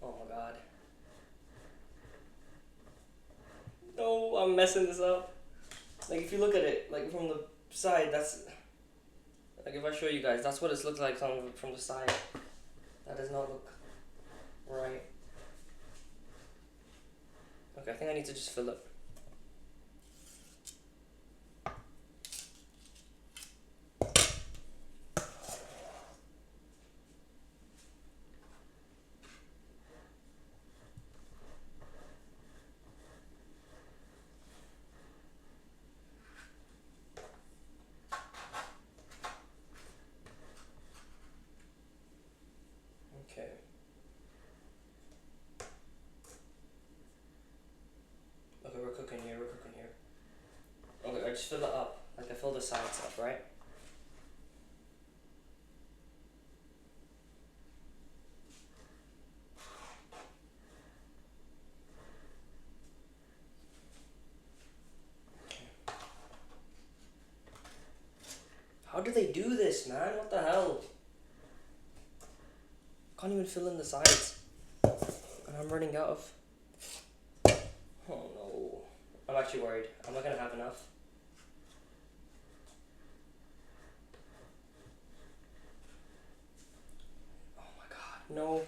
Oh my god. No, I'm messing this up. Like, if you look at it, like, from the side, that's... Like, if I show you guys, that's what it looks like from the side. That does not look right. Okay, I think I need to just fill it. just fill it up. Like I fill the sides up, right? How do they do this, man? What the hell? Can't even fill in the sides. And I'm running out of... Oh no. I'm actually worried. I'm not gonna have enough. Oh my god, no.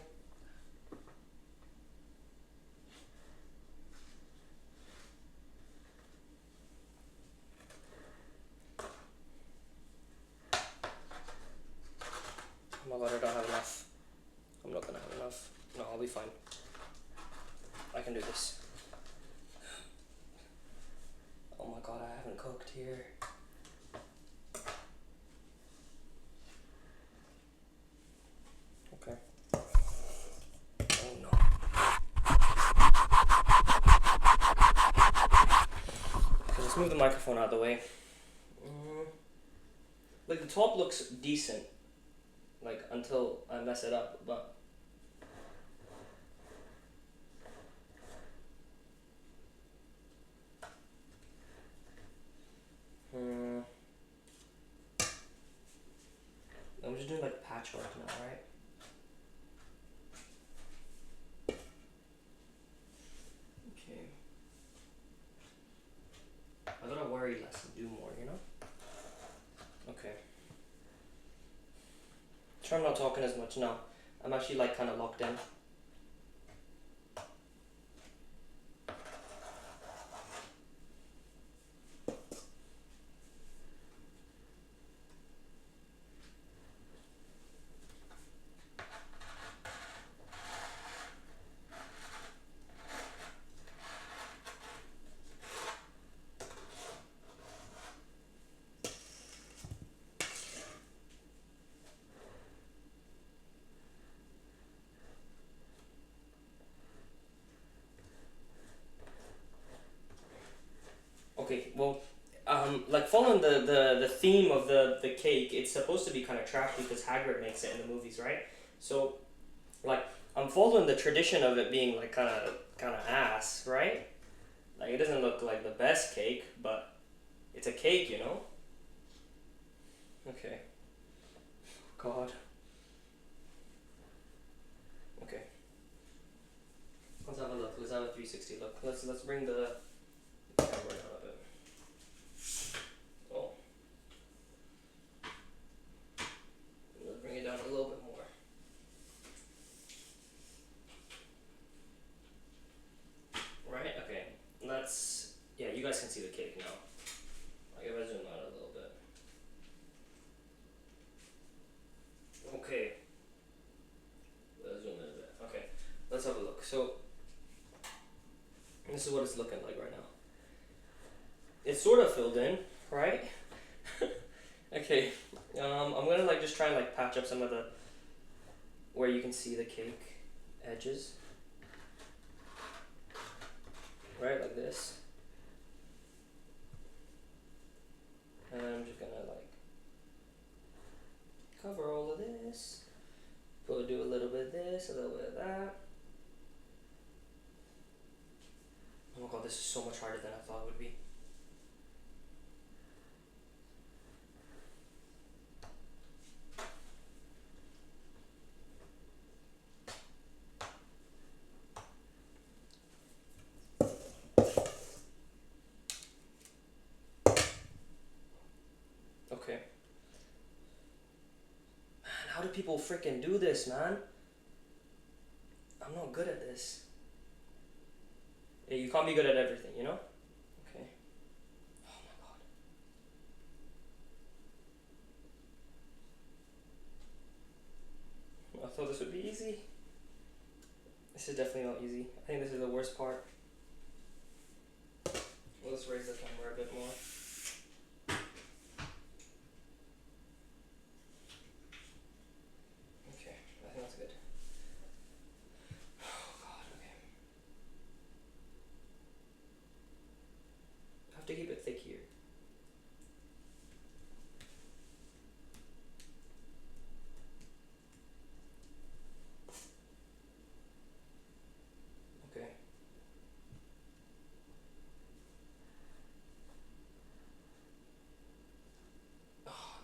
Oh my god, I don't have enough. I'm not gonna have enough. No, I'll be fine. I can do this. Oh my god, I haven't cooked here. Okay. Oh no. Okay, let's move the microphone out of the way. Like the top looks decent. Like until I mess it up, but... I'm just doing like patchwork now, right? Okay. I gotta worry less and do more, you know? Okay. Try I'm not talking as much now. I'm actually like kind of locked in. Okay, well, like following the theme of the cake, it's supposed to be kind of trashy because Hagrid makes it in the movies, right? So, like, I'm following the tradition of it being like kind of ass, right? Like, it doesn't look like the best cake, but it's a cake, you know? Okay. God. Okay. Let's have a look. Let's have a 360 look. Let's bring the camera down a bit. Oh. Let's bring it down a little bit more. Right? Okay. Let's... Yeah, you guys can see the cake now. I'll give it a zoom out a little bit. Okay. Let's zoom in a bit. Okay. Let's have a look. So, this is what it's looking like right now. It's sort of filled in, right? Okay. I'm gonna like just try and like patch up some of the... where you can see the cake edges. Right, like this. And I'm just gonna like cover all of this. Go do a little bit of this, a little bit of that. Oh my god, this is so much harder than I thought it would be. Okay. Man, how do people freaking do this, man? I'm not good at this. Yeah, you can't be good at everything, you know? Okay. Oh my god. I thought this would be easy. This is definitely not easy. I think this is the worst part. Well, let's raise the camera a bit more. Okay, I think that's good. Oh god, okay. I have to keep it thick here.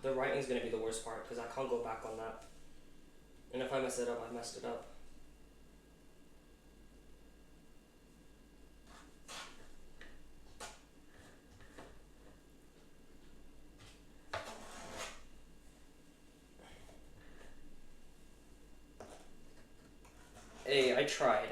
the writing's gonna be the worst part because I can't go back on that. And if I mess it up, I messed it up. Hey, I tried.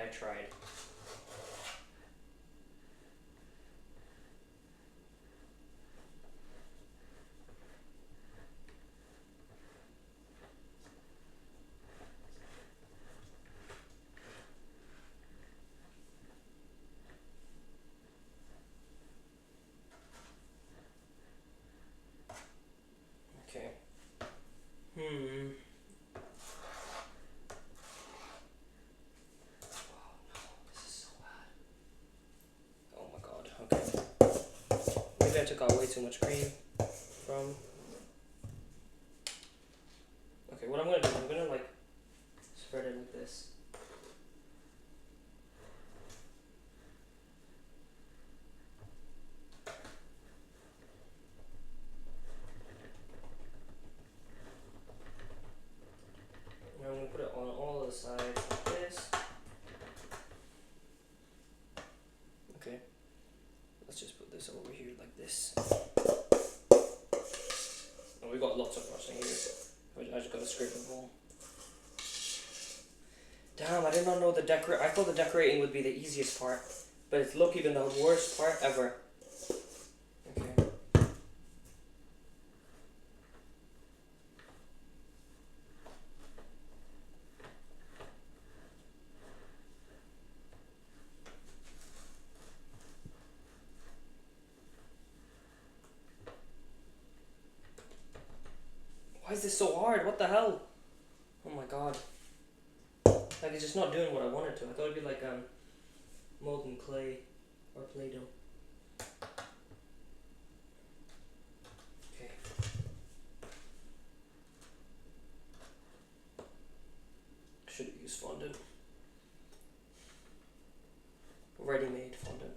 Okay. This is so bad. Oh my god, okay. Maybe I took out way too much cream from... Okay, what I'm gonna do, I'm gonna like spread it like this. And I'm gonna put it on all of the sides like this. Okay, let's just put this over here like this. Oh, we got lots of frosting here. I just got to scrape it all. Damn, I did not know I thought the decorating would be the easiest part, but it's look even the worst part ever. Okay. Why is this so hard? What the hell? Oh my god. Like it's just not doing what I wanted to. I thought it'd be like molten clay or Play-Doh. Okay. Should have used fondant. Ready-made fondant.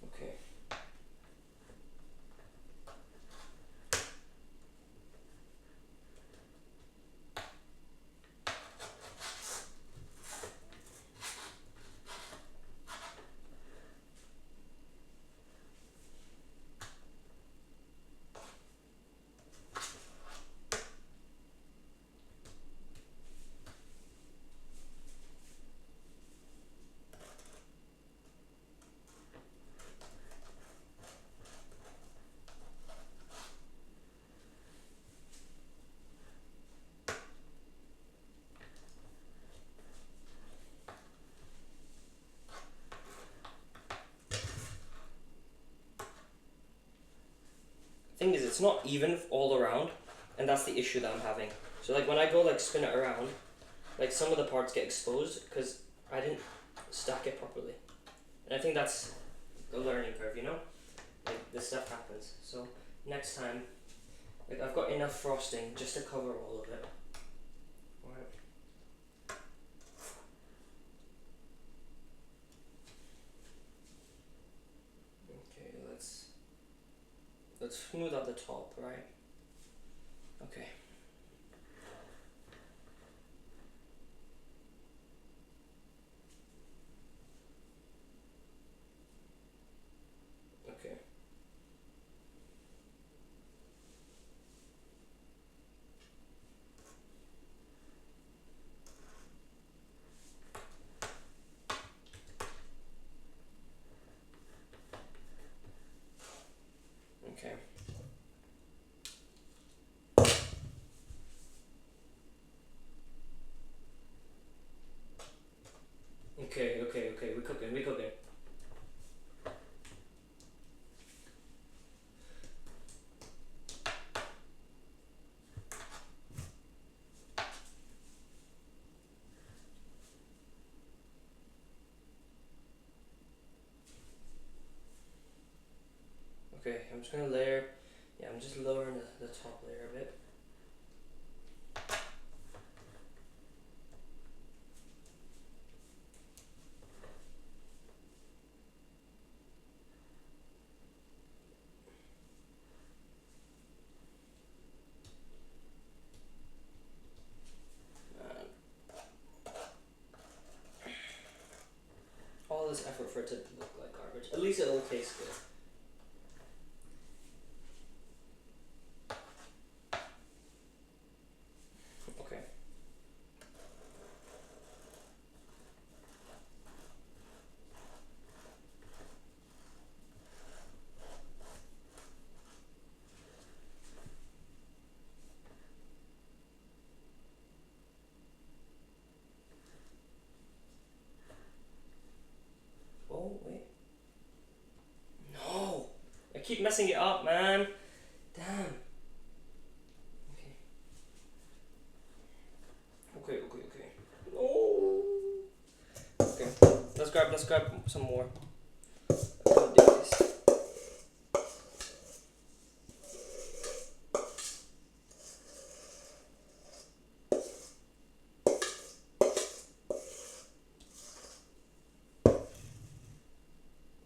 Okay. Thing is, it's not even all around, and that's the issue that I'm having. So like when I go like spin it around, like some of the parts get exposed because I didn't stack it properly. And I think that's a learning curve, you know? Like this stuff happens. So next time, like I've got enough frosting just to cover all of it. Alright. Okay, let's smooth out the top, right? Okay. Okay. Okay. Okay, we're cooking. Okay, I'm just gonna layer, I'm just lowering the top layer a bit. this effort for it to look like garbage. At least it'll taste good. Okay. Oh, wait. No! I keep messing it up, man. Damn. Okay. Okay. No! Okay. Let's grab some more. I'm gonna do this.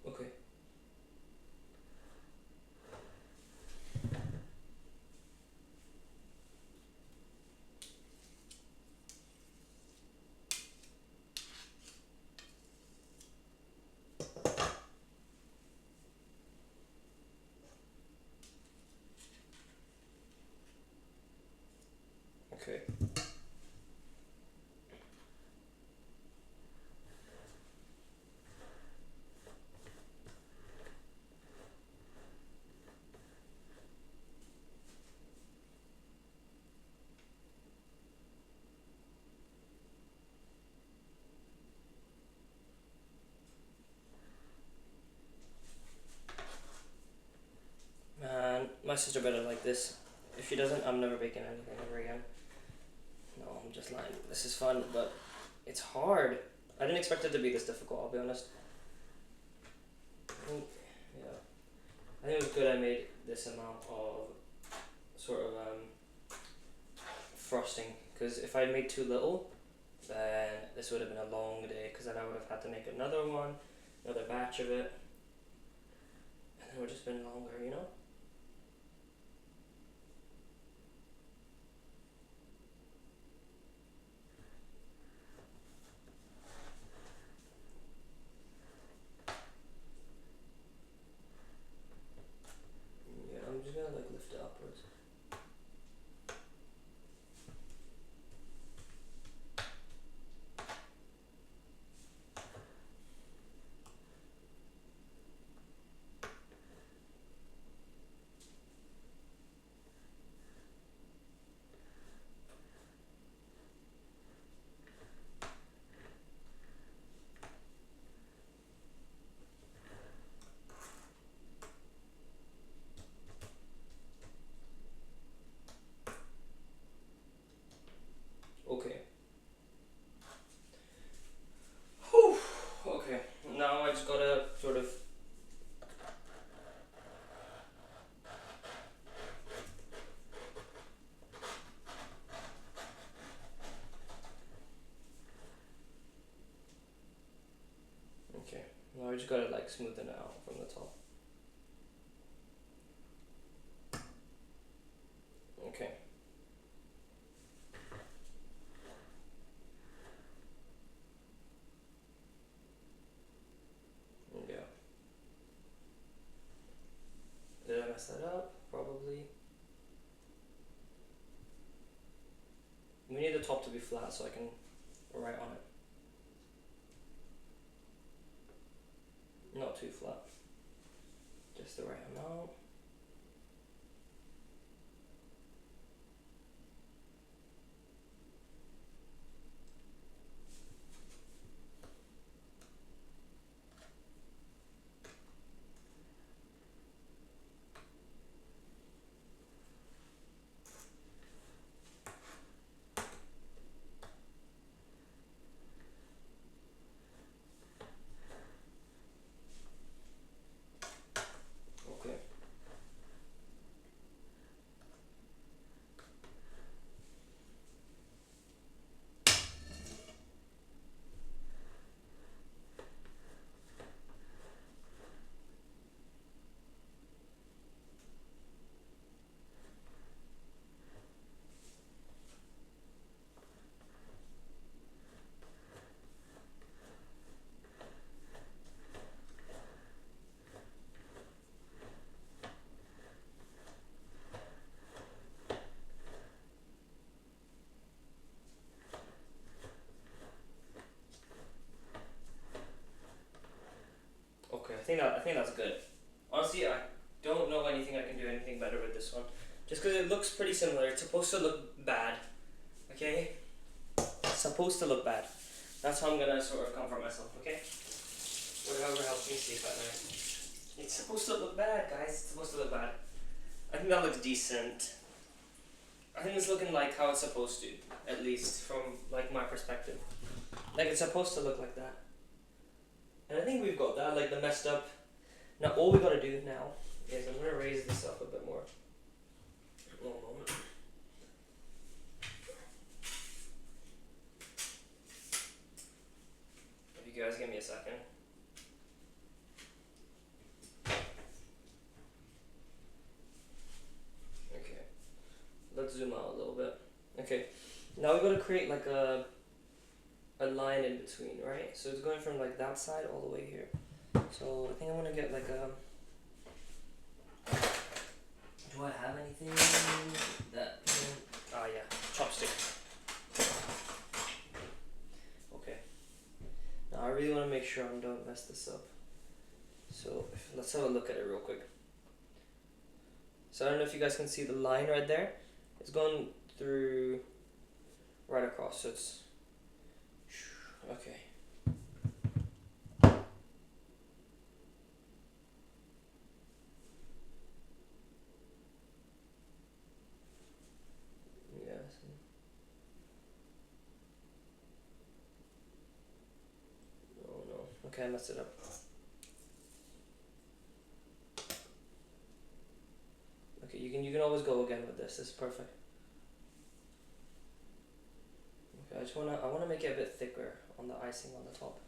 Okay. Okay. Man, my sister better like this. If she doesn't, I'm never baking anything ever again. No, I'm just lying. This is fun, but it's hard. I didn't expect it to be this difficult, I'll be honest. I think it was good I made this amount of sort of frosting, because if I made too little, then this would have been a long day, because then I would have had to make another one, another batch of it, and it would have just been longer, you know? Yeah, I'm just gonna like lift it upwards. Okay. Whew. Okay. Now I just gotta sort of. Okay. Now I just gotta like smoothen it out from the top. Okay. Yeah. Did I mess that up? Probably. We need the top to be flat so I can write on it. Not too flat. Just the right amount. Okay. think that's good. Honestly, I don't know anything I can do anything better with this one. Just because it looks pretty similar. It's supposed to look bad. Okay? It's supposed to look bad. That's how I'm gonna sort of comfort myself, okay? Whatever helps me sleep at night. It's supposed to look bad, guys. It's supposed to look bad. I think that looks decent. I think it's looking like how it's supposed to, at least from like my perspective. Like it's supposed to look like that. And I think we've got that, like the messed up. Now all we gotta do now is I'm gonna raise this up a bit more. One moment. If you guys give me a second. Okay. Let's zoom out a little bit. Okay. Now we gotta create like a line in between, right? So it's going from like that side all the way here. So I think I want to get like a. Do I have anything that? Ah, yeah, chopstick. Okay. Now I really want to make sure I don't mess this up. So let's have a look at it real quick. So I don't know if you guys can see the line right there. It's going through right across. So it's okay. Okay, I messed it up. Okay, you can always go again with this. This is perfect. Okay, I wanna make it a bit thicker on the icing on the top.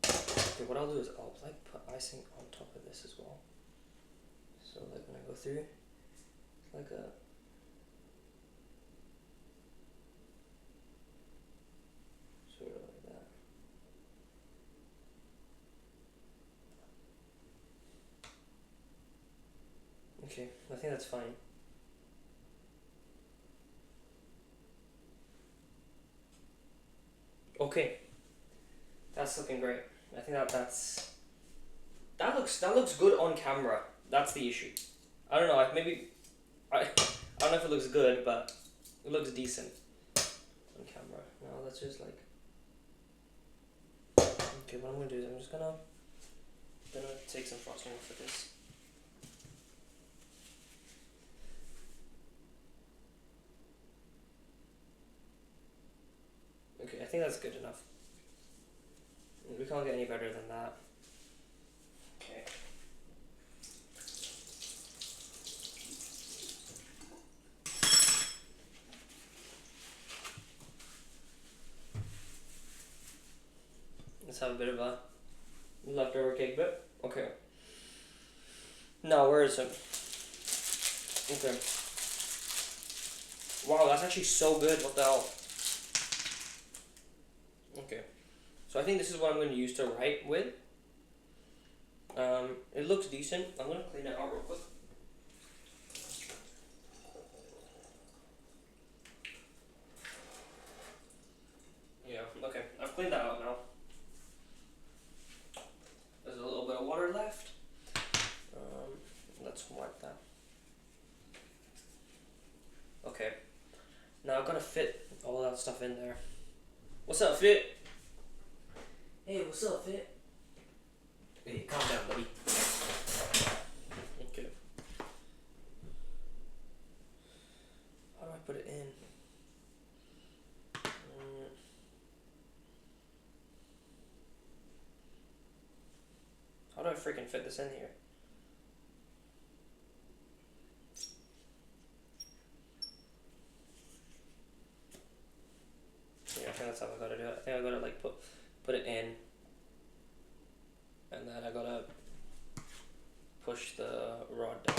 Okay, what I'll do is I'll like put icing on top of this as well. So like when I go through, it's like a sort of like that. Okay, I think that's fine. Okay, that's looking great. I think that looks good on camera. That's the issue. I don't know. I don't know if it looks good, but it looks decent on camera. Now let's just like. Okay, what I'm gonna do is I'm just gonna take some frosting off of this. Okay, I think that's good enough. We can't get any better than that. Okay. Let's have a bit of a leftover cake bit. Okay. Now, where is it? Okay. Wow, that's actually so good. What the hell? Okay. So I think this is what I'm going to use to write with. It looks decent. I'm going to clean it out real quick. Yeah, okay. I've cleaned that out now. There's a little bit of water left. Let's wipe that. Okay. Now I've got to fit all that stuff in there. What's up, Fit? Hey, what's up, Fit? Hey, calm down, buddy. Okay. How do I put it in? How do I freaking fit this in here? Yeah, I think that's how I gotta do it. I think I gotta like put it in, and then I gotta push the rod down.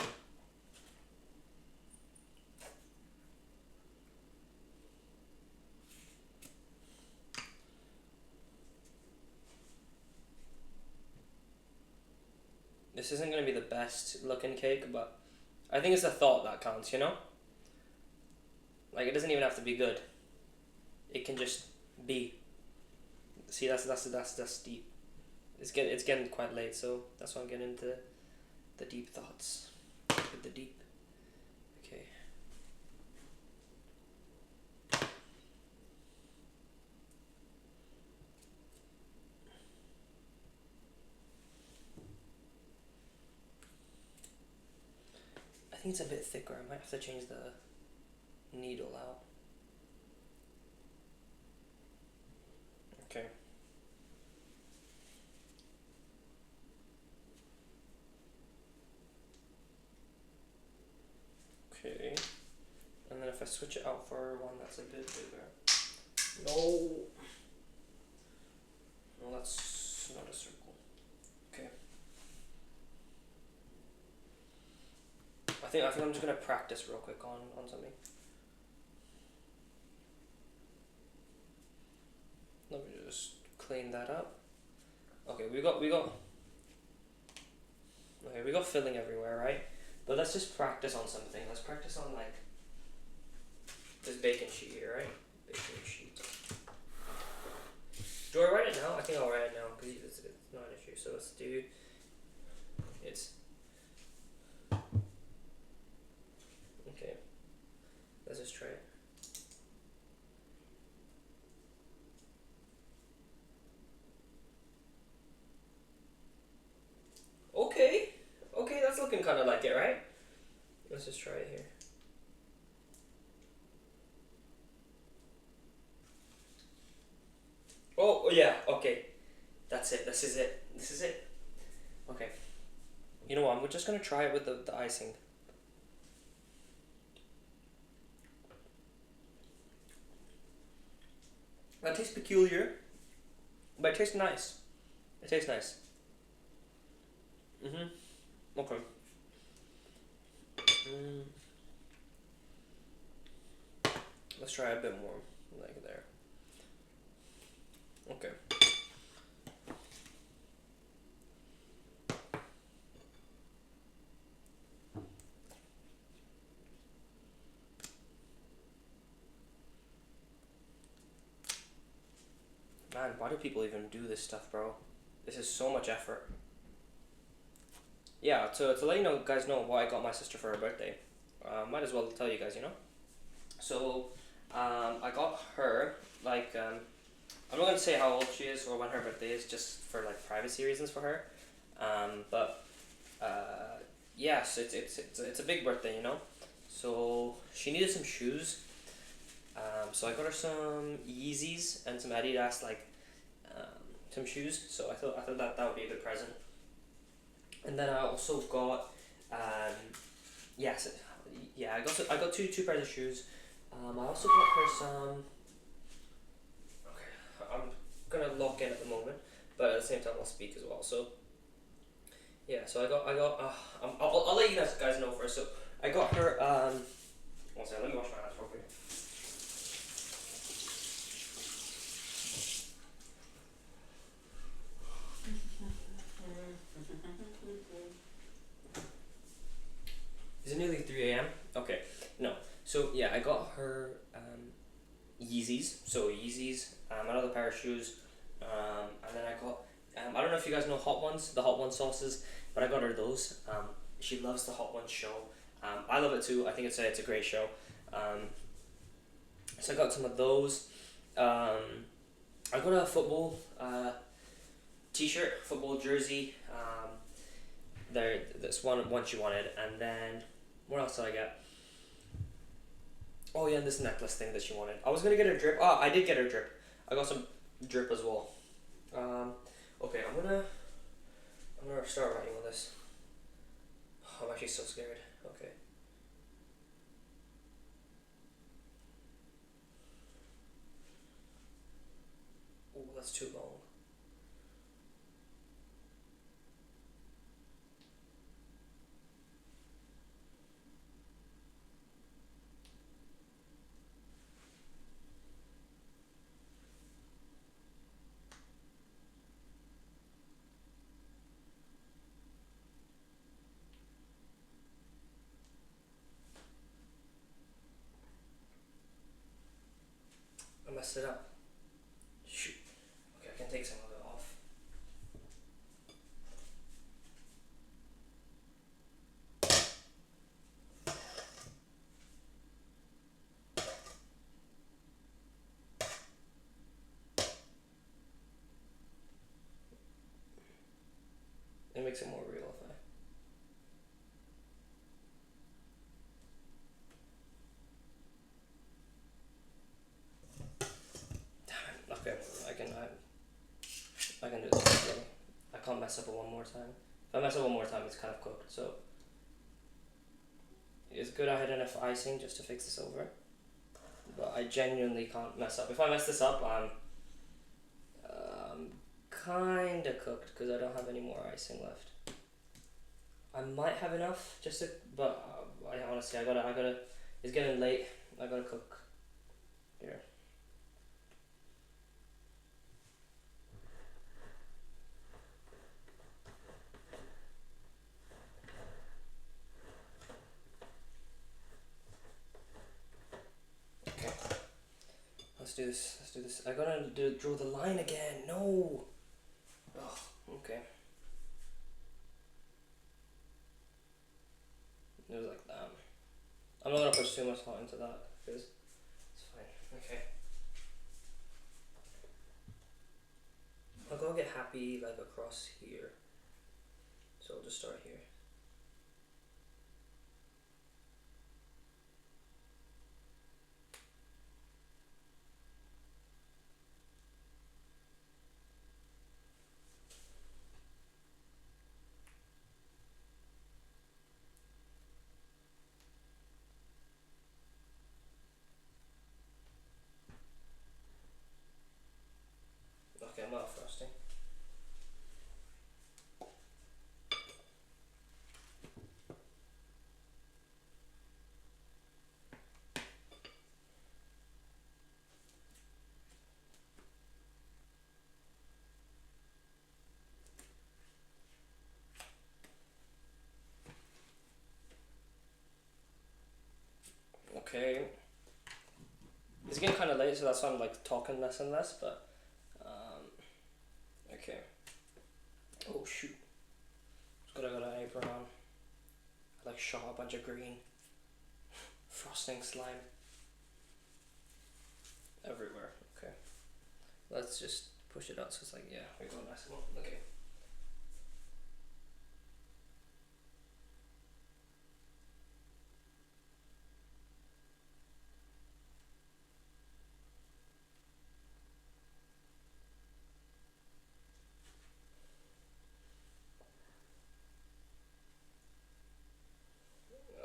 This isn't gonna be the best looking cake, but I think it's the thought that counts, you know? Like, it doesn't even have to be good. It can just B. See, that's deep. It's getting quite late, so that's why I'm getting into the deep thoughts. With the deep. Okay. I think it's a bit thicker. I might have to change the needle out. Okay. Okay. And then if I switch it out for one that's a bit bigger. No. No, that's not a circle. Okay. I think I'm just gonna practice real quick on something. Let me just clean that up. Okay, we got filling everywhere, right? But let's just practice on something. Let's practice on like this bacon sheet here, right? Bacon sheet. Do I write it now? I think I'll write it now because it's not an issue. So let's do. It's. Okay. Let's just try it. Okay. Okay, that's looking kind of like it, right? Let's just try it here. Oh, yeah, okay. That's it. This is it. This is it. Okay. You know what? I'm just going to try it with the icing. That tastes peculiar, but it tastes nice. It tastes nice. Okay. Let's try a bit more, like there. Okay. Man, why do people even do this stuff, bro? This is so much effort. Yeah, to let you know, guys know what I got my sister for her birthday. Might as well tell you guys, you know? So, I got her, like, I'm not gonna say how old she is or when her birthday is, just for, like, privacy reasons for her. But, yes, it's a big birthday, you know? So, she needed some shoes. So I got her some Yeezys and some Adidas, like, some shoes. So I thought that would be a good present. And then I also got, I got two pairs of shoes. I also got her some. Okay, I'm gonna lock in at the moment, but at the same time I'll speak as well. So yeah, so I got. I'll let you guys know first. So I got her. One second, let me wash my hands real quick. Is it nearly 3 a.m.? Okay, no. So yeah, I got her Yeezys. So Yeezys, another pair of shoes, and then I got. I don't know if you guys know Hot Ones, the Hot Ones sauces, but I got her those. She loves the Hot Ones show. I love it too. I think it's a great show. So I got some of those. I got a football t-shirt, football jersey. That's one she wanted, and then what else did I get? Oh yeah, this necklace thing that she wanted. I was gonna get her drip. Oh, I did get her drip. I got some drip as well. Okay, I'm gonna start writing on this. Oh, I'm actually so scared. Okay. Oh, that's too long. I messed it up. mess up one more time. If I mess up one more time, it's kind of cooked. So it's good I had enough icing just to fix this over. But I genuinely can't mess up. If I mess this up, I'm kind of cooked because I don't have any more icing left. I might have enough just to, but I honestly, I gotta, it's getting late. I gotta cook here. Okay, let's do this. I gotta draw the line again. No. Oh, okay. It was like that. I'm not gonna put too much thought into that because it's fine. Okay. I'll go get happy like across here. So I'll just start here. Okay, I'm out frosting. Okay. It's getting kind of late, so that's why I'm like talking less and less, but okay. Oh shoot. Just gotta got an apron on. I like shot a bunch of green. Frosting slime. Everywhere. Okay. Let's just push it out so it's like, yeah, we go nice and well. Okay.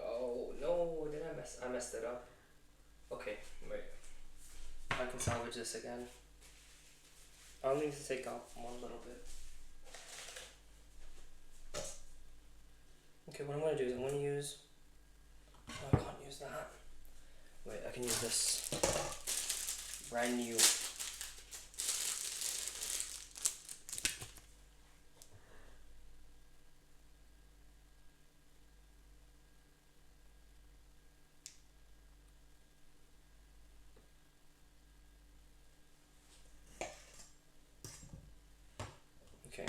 Oh no, did I messed it up. Okay, wait. I can salvage this again. I'll need to take out one little bit. Okay, what I'm gonna do is I'm gonna use, oh, I can't use that. Wait, I can use this. Brand new. Okay.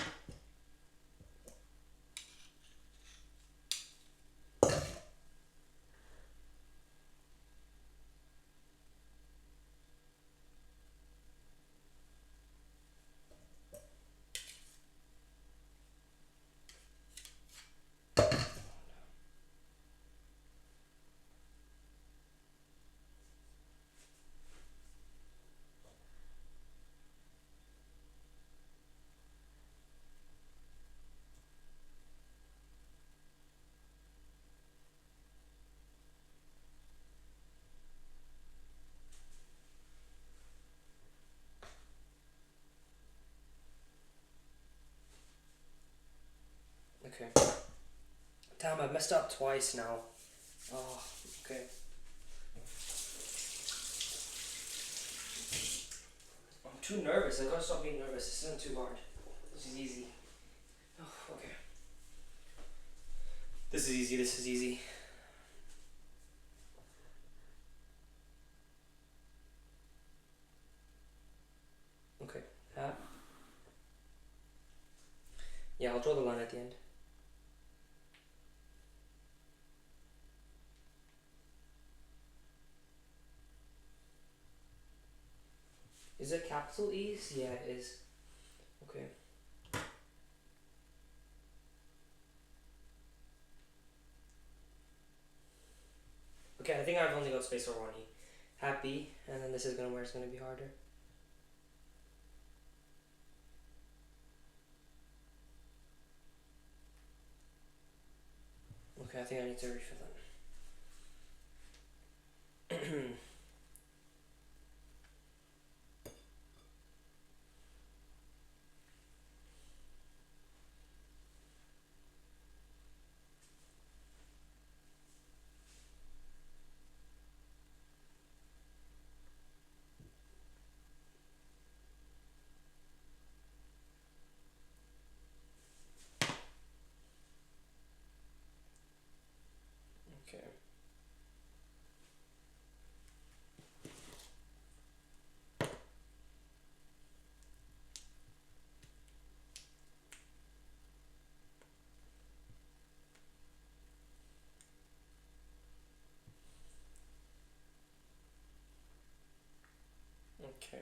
Okay. Damn, I messed up twice now. Oh, okay. I'm too nervous. I gotta stop being nervous. This isn't too hard. This is easy. Oh, okay. This is easy. This is easy. Okay. Yeah, I'll draw the line at the end. Is it capital E's? Yeah, it is. Okay. Okay, I think I've only got space for one E. Happy, and then this is where it's gonna be harder. Okay, I think I need to refill that. Okay. Okay.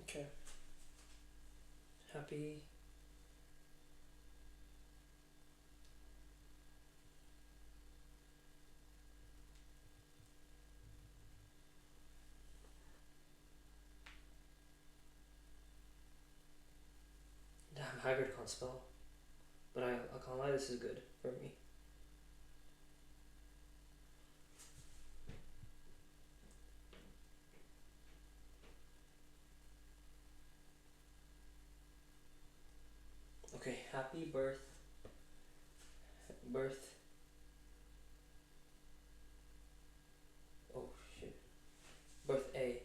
Okay. Happy. Damn, Haggard can't spell. But I can't lie, this is good for me. Okay, happy birth. Oh shit. Birthday.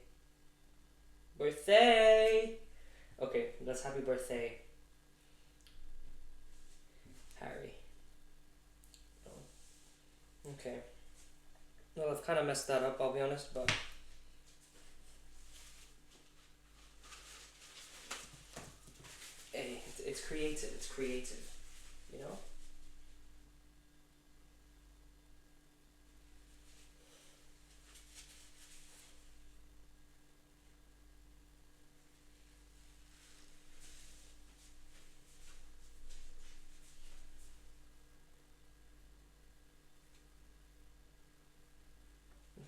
Birthday! Okay, that's happy birthday, Harry. Oh. Okay. Well, I've kind of messed that up, I'll be honest, but... Hey, it's creative, you know?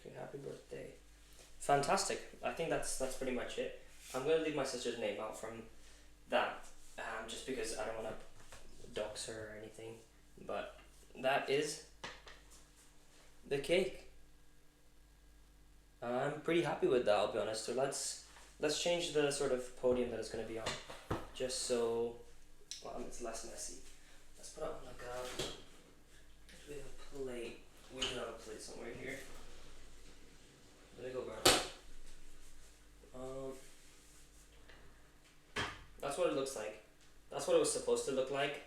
Okay, happy birthday. Fantastic. I think that's pretty much it. I'm gonna leave my sister's name out from that, just because I don't want to dox her or anything. But that is the cake. I'm pretty happy with that, I'll be honest. So let's change the sort of podium that it's gonna be on, just so it's less messy. Let's put it on like a. Do we have a plate? We do have a plate somewhere here. Let me go grab it. That's what it looks like. That's what it was supposed to look like.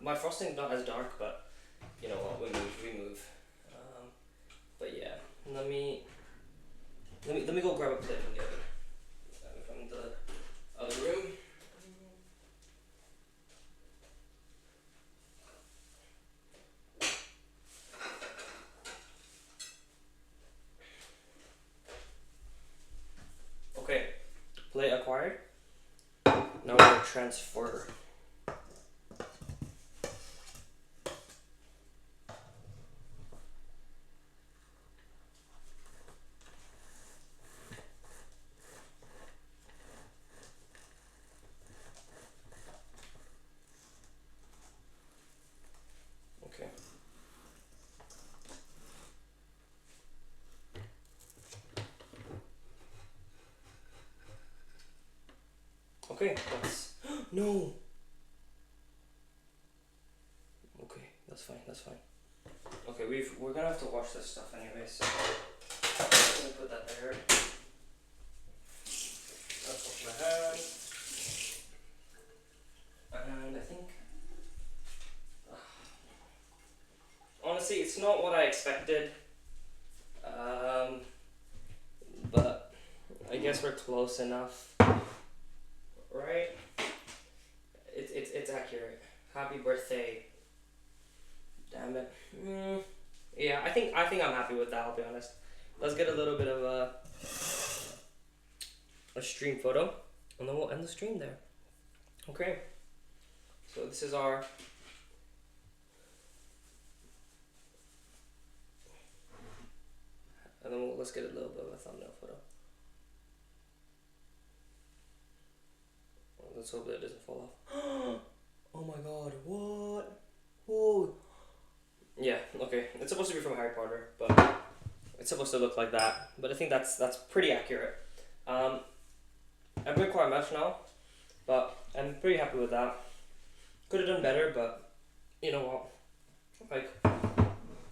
My frosting's not as dark, but you know what? We move. But yeah, let me go grab a plate from the other room. Okay, plate acquired. Now we're gonna transfer. Okay. Okay, that's no. Okay, that's fine. Okay, we're gonna have to wash this stuff anyway, so I'm gonna put that there. Let's wash my hands. And I think honestly it's not what I expected. But I guess we're close enough. Right? It's accurate. Happy birthday. Damn it. Yeah, I think I'm happy with that, I'll be honest. Let's get a little bit of a stream photo. and then we'll end the stream there. Okay. So this is our and then let's get a little bit of a thumbnail photo. Let's hope that it doesn't fall off. Oh my god, what? Oh. Yeah, okay. It's supposed to be from Harry Potter, but it's supposed to look like that. But I think that's pretty accurate. I'm going quite much now, but I'm pretty happy with that. Could have done better, but you know what? Like,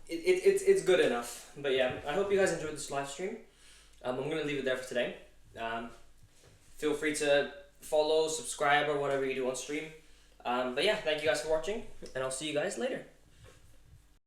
it's good enough. But yeah, I hope you guys enjoyed this live stream. I'm going to leave it there for today. Feel free to follow, subscribe, or whatever you do on stream. But yeah, thank you guys for watching, and I'll see you guys later.